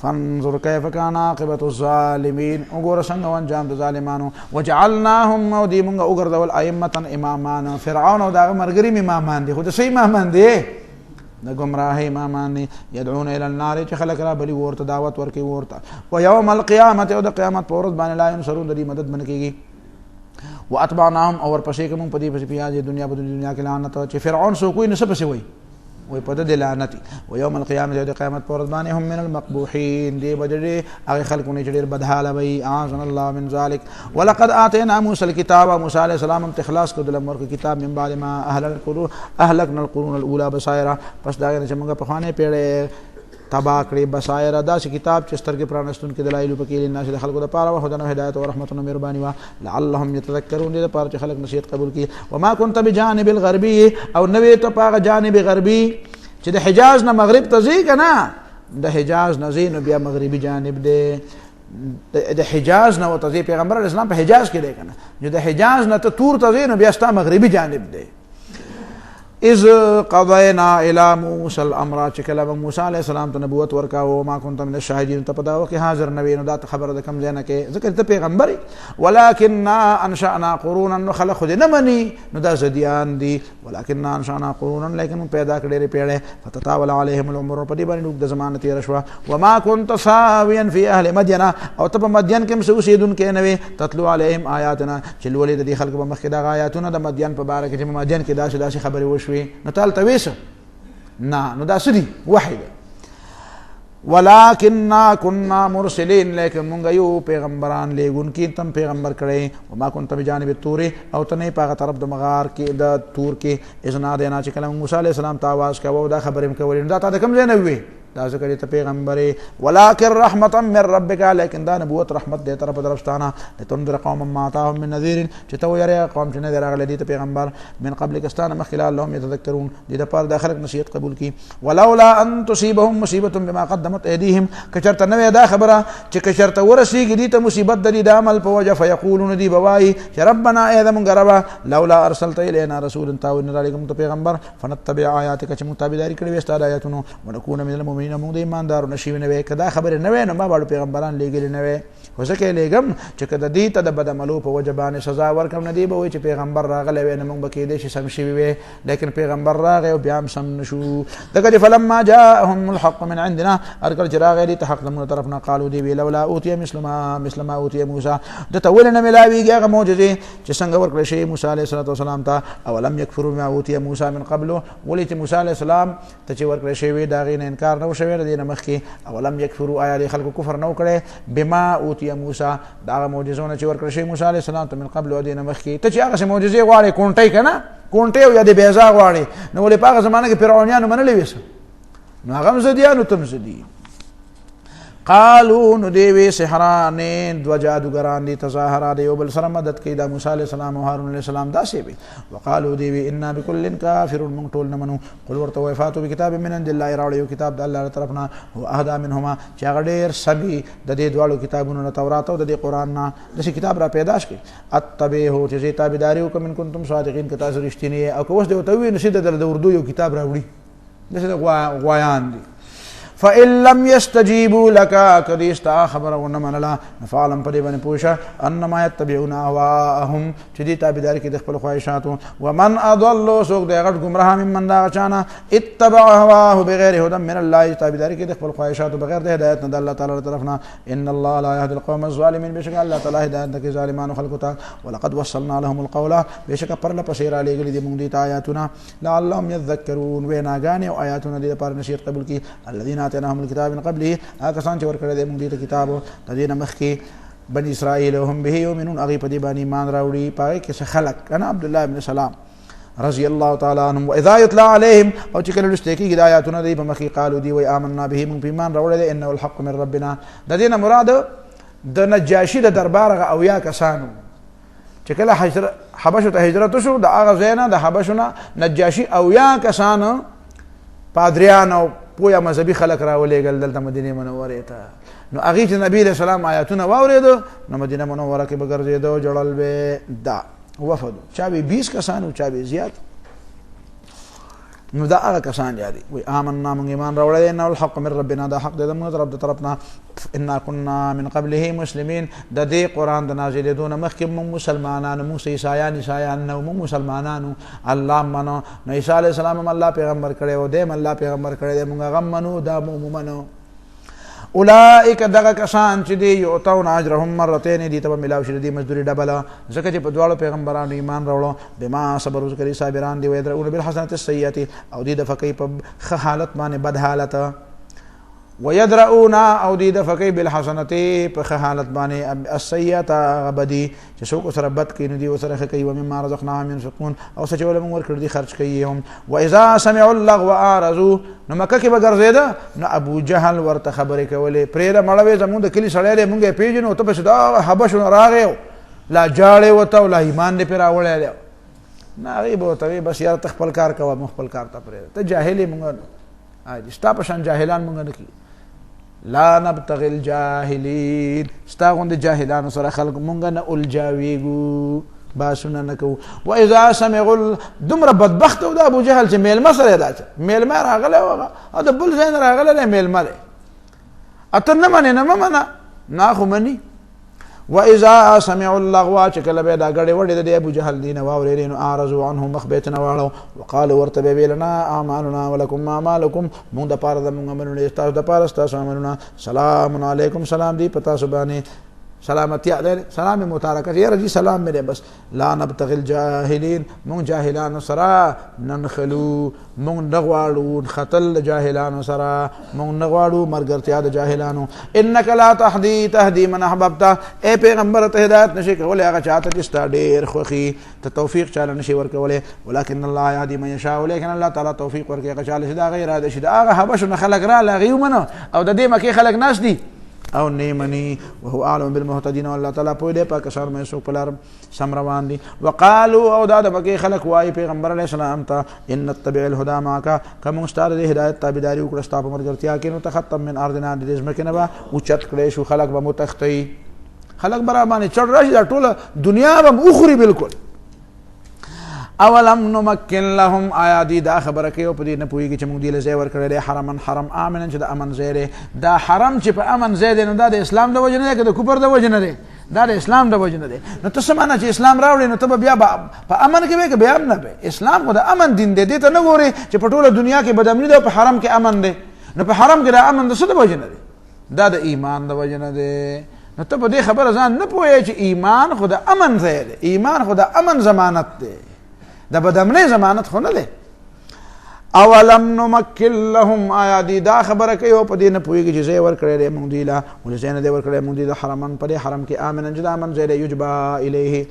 فانظر كيف كان عاقبة الظالمين وګوره څنګه و انجام د ظالمانو. وجعلناهم او دې مونږ وګرځول ائمة امامان. فرعون او دغه مرګري امامان دي خو د څه امامان دي؟ د ګمراهۍ امامان دي. يدعون الى النار چې خلک را بلي ورته دعوت ورکوي ورته. ويوم القيامة او د قیامت په ورځ باندې لا ينصرون د دې مدد من کېږي. واتبعناهم او ورپسې کوم په دې پسې پیاز دنیا په دنیا کې لعنت چې فرعون سو کوئی نه څه پسې وایي وي په د لعنتي. ويوم القيامة د قیامت پر ورځ باندې هم من المقبوحين دې بدرې هغه خلکونه چې ډېر بدحاله وي. اعاذنا الله من ذلك. ولقد آتينا موسى الكتاب موسی علیه السلام هم تخلاص کړ د لمر کتاب من بعد ما اهلكنا القرون الاولى بصائر پس دا چې موږ په خوانه پیړې تبا کړې بصائر دا چې کتاب چې سترګې پرانستون کې دلایل پکې لناس د خلکو لپاره او هدایت هدایت او رحمت او مهرباني وا لعلهم يتذكرون دې لپاره چې خلک نصیحت قبول کړي. وما كنت بجانب الغربي او نوې ته په جانب غربي چې د حجاز نه مغرب ته ځي کنه د حجاز نه ځي نو بیا مغربي جانب دی. د حجاز نه وته ځي پیغمبر اسلام په حجاز کې دی کنه چې د حجاز نه ته تور ته ځي نو بیا ستا مغربي جانب دی. اذ قضينا الى موسى الامر چې کله موسی علیه السلام ته نبوت ورکاو ما كنت من الشاهدين ته پدا وکي حاضر نوې نو دا خبره د کم ځای نه کې ذکر ته پیغمبري. ولكننا انشانا قرونا خلق خود نه مني نو دا زديان دي. ولكننا انشانا قرونا لیکن پیدا کړي پیړې فتطاول عليهم العمر په دې باندې د زمانه تیر شو. وما كنت ساويا في اهل مدين او ته په مدین کې مسوسیدون کې نه تتلو عليهم آیاتنا چې ولې د خلق په مخ کې د آیاتونه د مدین په باره کې چې مدین کې داسې خبرې وشو نو تعال تويسه نه نو دا سدي وحي ده. ولكننا كنا مرسلين لیکن مونږ یو پیغمبران لیږون کی تم پیغمبر کړي وما كنت بجانب الطور او تنه پاغه طرف د مغار کې د تور کې اذن دینا چې کلم موسی علیہ السلام ته आवाज کاوه دا خبرې کولې دا ته کوم ځای نه وي دا ذکر ته پیغمبر ولكن رحمتا من ربك لیکن دا نبوت رحمت دې طرف درفستانه لتنذر قوم ما اتاهم من نذير چې تو یری قوم چې نه راغله دې ته پیغمبر من قبل کستانه مخلال لهم يتذكرون دې د پر داخلك نصیحت قبول کی ولولا ان تصيبهم مصیبه بما قدمت ايديهم کچرته نو دا خبره چې کچرته ورسیږي دې ته مصیبت د عمل په وجه فيقولون دې بوای چې ربنا اذا من غربا لولا ارسلت الينا رسولا تاون علیکم ته پیغمبر فنتبع آیاتک چې متابعداري کړې وستا آیاتونو ونكون من المؤمنین موږ د ایماندارو نشي نه وي کدا خبره نه وي نو ما باندې پیغمبران لېګل نه وي وسکه لېګم چې کدا دې ته د بدعملو په وجبانه سزا ورکړم نه دی به چې پیغمبر راغلی وي نو موږ بکې دې شي سم شي وي لیکن پیغمبر راغی او بیا هم سم نشو دغه فلما جاءهم الحق من عندنا ارکل چراغ دې ته حق له طرفنا قالوا دې لولا اوتي مثل ما اوتي موسى د تول نه ملاويږي هغه معجزه چې څنګه ورکړل شي موسی عليه السلام ته او لم يكفروا ما اوتي موسى من قبل ولې موسی عليه السلام ته چې ورکړل شي وي دا غي نه انکار نه وشوي دین مخکي اولم یکفروا آیا خلق کفر نو کړي بما اوتی موسی دا معجزونه چې ورکړل شي موسی علیه السلام ته من قبل دین مخکي ته چې هغه معجزې غواړي کونټي کنه کونټي او یا دې بیزا غواړي نو ولې په هغه زمانه کې فرعونانو منلې وسه نو هغه مزدیانو تم زدي قالوا ندوی سحران دو جادوگران دی تظاهرا دی وبل سره مدد کی دا موسی علیہ السلام او هارون علیہ السلام دا سی وی وقالوا دی انا بكل كافر من طول نمنو قل ورته وفاتو بکتاب من عند الله راویو کتاب د الله طرفنا هو اهدا منهما چې غډیر سبي د دې دوالو کتابونو تورات او د قران نه د کتاب را پیداش کی اتبعه چې تابعداري وکم ان کنتم صادقین کتا رښتینی او کوس دی تو وی نشید د اردو یو کتاب راوړي د غوایان دی فإن لم يستجيبوا لك كديستا خبر ونمن لا فعلم پدې باندې پوښه انما يتبعون اهواهم چې دي تابعداري کې د خپل خواهشاتو ومن اضل سوق د غټ گمراه ممن دا چانه اتبع هواه بغیر هدى من الله تابعداري کې د خپل خواهشاتو بغیر د هدایت نه الله تعالی طرفنا ان الله لا يهدي القوم الظالمين بشک الله تعالی هدایت کې ظالمانو خلقو ته ولقد وصلنا لهم القول بشک پر له پسیر علی گلی د مونږ دي آیاتنا لعلهم يذكرون ویناګان او آیاتنا د پر نشیت قبول کی الذين آتيناهم الكتاب من قبله آکسان چې ورکړل دي موږ دې کتاب د دې مخکي بني اسرائيل هم به يؤمنون اغي په دې باندې ایمان راوړي پای کې خلق انا عبد الله بن سلام رضي الله تعالى عنهم واذا يتلى عليهم او چې کله لستېکی هدایتونه دې په مخکي قالو دي وي آمنا به موږ ایمان راوړل دي انه الحق من ربنا د دې مراد د نجاشي د دربار او یا کسانو چې کله حبشو ته هجرت شو د هغه زینا د حبشونه نجاشي او یا کسانو پادریان او پویا مذهبي خلق راولېګل دلته مدینه منوره ته نو هغه چې نبی رسول الله آیاتونه واورېدو نو مدینه منوره کې بګرځېدو جوړل به دا وفد چا به 20 کسان او چا به زیات نو دا هغه کسان یادي وي آمنا من ایمان راوړل ان الحق من ربنا دا حق د موږ رب طرفنا ان كنا من قبله مسلمين د دې قران د نازلېدون مخکې موږ مسلمانانو موږ عیسایان نو موږ مسلمانانو الله منو نو عیسی علیه السلام الله پیغمبر کړي او دیم الله پیغمبر کړي موږ غم منو دا موږ منو اولئک دغه کسان چې دی یعطون اجرهم مرتين دي ته ملاو شي دي مزدوري ډبل ځکه چې په دواړو پیغمبرانو ایمان راوړو بما صبر ذکر صابران دي ويدرون بالحسنات السيئات او دي د فقې په حالت باندې بد حالت ويدرؤون او دي د فقې بالحسنات په حالت باندې السيئات غبدي چې څوک سره بد کینو دي وسره کوي و مما رزقناهم ينفقون او څه چې ولهم ورکړ دي خرج کوي هم واذا سمعوا اللغو اعرضوا نو مکه کې بغرزیدا نو ابو جهل ورته خبرې کولې پرېره مړوي زموږ د کلی سړی مونږه پیژنو ته په دا حبشو راغیو لا جاړې وته ولا ایمان دې پر راولې نه غیبو ته بس یار تخپل کار کوه مخپل کار ته پرې ته جاهلی مونږ ستا په شان جاهلان مونږ نه کی لا نبتغي الجاهلين ستا غوند جاهلان سره خلق مونږ نه الجاویګو باسونه نکو و اذا سمعوا دمر بدبخت او د ابو جهل چې میل مسره دا میل ما راغله او د بل زین راغله میل مله اتنه منه ناخو منی و اذا سمعوا اللغو چې کله به دا غړې وړې د ابو جهل دین واورې نو اعرضوا عنه مخبتنا واړو وقالوا ورتبه لنا اعمالنا ولكم اعمالكم مونږ د پاره د مونږ منو تاسو د پاره تاسو منو سلام علیکم سلام دی پتا سبحانه سلامتی ادل سلام متارکه یا رجی سلام میره بس لا نبتغي الجاهلین مون جاهلان سرا ننخلو مون نغواړو خطل جاهلان سرا مون نغواړو مرګرتیا د جاهلانو انک لا تهدی من احببت اے پیغمبر ته هدایت نشي کولای هغه چاته چې ستا ډیر خوخي ته توفیق چاله نشي ورکولای ولکن الله يهدي من يشاء ولكن الله تعالی توفیق ورکړي هغه چاله چې دا غیر اراده شي دا هغه حبشو خلق را لغیو منو او د دې مکه خلق ناس دي او نیمنی وهو اعلم بالمهتدين والله تعالی په دې پاکستان مې سو پلار سم روان دي وقالوا او دا د مکه خلق وای پیغمبر علیه السلام ته ان تتبع الهدى معك کوم استاد د هدایت تابعداري وکړه ستاسو مرګرتیا کې نو تختم من ارضنا د دې مکه نه با او چت کړي شو خلق به متختی خلق برا باندې چړ راشي دا ټوله دنیا به اخري بالکل اولم نمکن لهم آیا دی دا خبره کوي او په دې نه پوهېږي چې موږ دې له ځای ورکړی دی حرمن حرم امنا چې د امن ځای دی دا حرم چې په امن ځای دی نو دا د اسلام د وجې نه دی که د کفر د وجې نه دی دا د اسلام د وجې نه دی نو ته څه معنی چې اسلام راوړې نو ته به بیا په امن کې وې که بیا هم نه وې اسلام خو د امن دین دی دې ته نه ګورې چې په ټوله دنیا کې بدامني ده او په حرم کې امن دی نو په حرم کې د امن د څه د وجې نه دی دا د ایمان د وجې نه دی نو ته په دې خبره ځان نه پوهې چې ایمان خو د امن ځای دی ایمان خو د امن ضمانت دی دا بدامنی ضمانت خو نه دی اولم نمکن لهم آیا دی دا خبره کوي او په دې نه پوهېږي چې ځای ورکړی دی موږ دوی له ولې ځای نه دی ورکړی موږ دوی د حرمن په دې حرم کې امنا چې د امن ځای دی یجبا الیه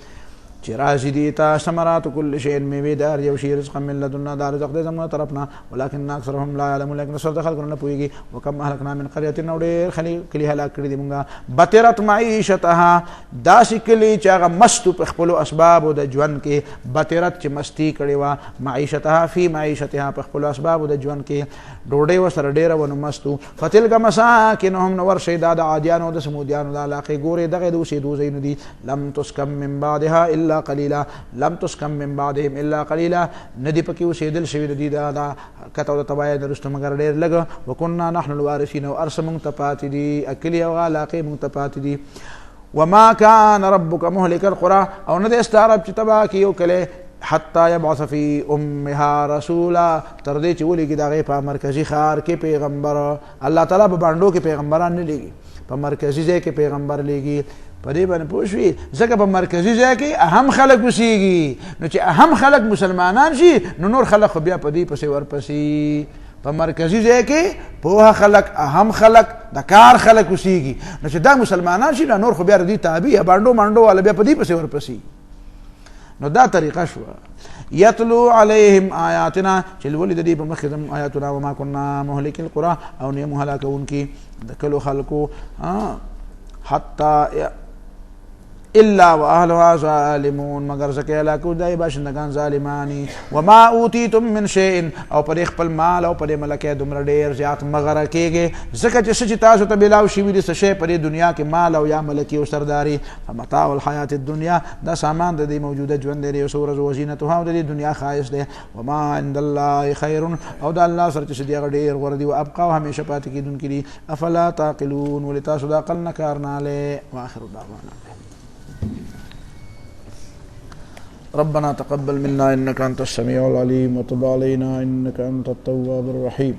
چې راځي دي ته ثمرات کل شی میوې د هر یو شي رزقا من لدنا دا رزق دی زموږ طرفنا ولکن اکثرهم لا یعلمون لیکن اکثر د خلکو نه پوهېږي وکم اهلکنا من قريه نو ډېر کلي هلاک کړي دي موږ بطرت معیشتها داسې کلي چې هغه مستو په خپلو اسبابو د ژوند کې بطرت چې مستی کړې وه معیشتها فی معیشتها په خپلو اسبابو د ژوند کې ډوډۍ ورسره ډېره ونه مستو فتلک مساکنهم نو ورشئ دا د عادیانو د سمودیانو د علاقې ګورې دغه د اوسېدو ځایونه دي لم تسکن من بعدها الا قليلا لم تسكن من بعدهم الا قليلا ندی پکې اوسېدل شوي د دې دا کته او د تباهۍ د رسته مګر ډېر لږ وکنا نحن الوارثین او ارس مونږ ته پاتې دي اکلي او علاقې مونږ ته پاتې دي وما كان ربك مهلك القرى او نه د استعرب چې تباه کې یو کله حتى يبعث في امها رسولا تر دې چې ولېږي د هغې په مرکزي ښار کې پیغمبر الله تعالی په بانډو کې پیغمبران نه لېږي په مرکزي ځای کې پیغمبر لېږي په دې باندې پوه شوې ځکه په مرکزي ځای کې اهم خلک اوسېږي نو چې اهم خلک مسلمانان شي نو نور خلک خو بیا په دې پسې ورپسې په مرکزي ځای کې پوهه خلک اهم خلک د کار خلک اوسېږي نو چې دا مسلمانان شي نو نور خو بیا د دې تابع بانډو مانډو والا بیا په دې پسې ورپسې نو دا طریقه شوه یتلو علیهم آیاتنا چې لولي د دې په مخکې زموږ آیاتونه وما كنا مهلک القرى او نه یې هلاکوونکي د کلو خلکو حتی الا واهلها ظالمون مگر زکه علاقو دای باشندگان ظالمانی وما اوتیتم من شیء او پر خپل مال او پر ملکه دومره ډیر زیات مغره کېږي زکه چې تاسو ته بلاو شي وي څه شی پر دنیا کې مال او یا ملکی او سرداری فمتاع الحیات الدنیا دا سامان د دې موجوده ژوند دی او سورز وزینتها او د دنیا خایس دی وما عند الله خیر او د الله سره چې دی ډیر غوړ دی او ابقا او همیشه پاتې کیدونکي دي افلا تعقلون ولتاسو د عقل نه کار نه لې واخر دعوانا ربنا تقبل منا إنك أنت السميع العليم وتب علينا إنك أنت التواب الرحيم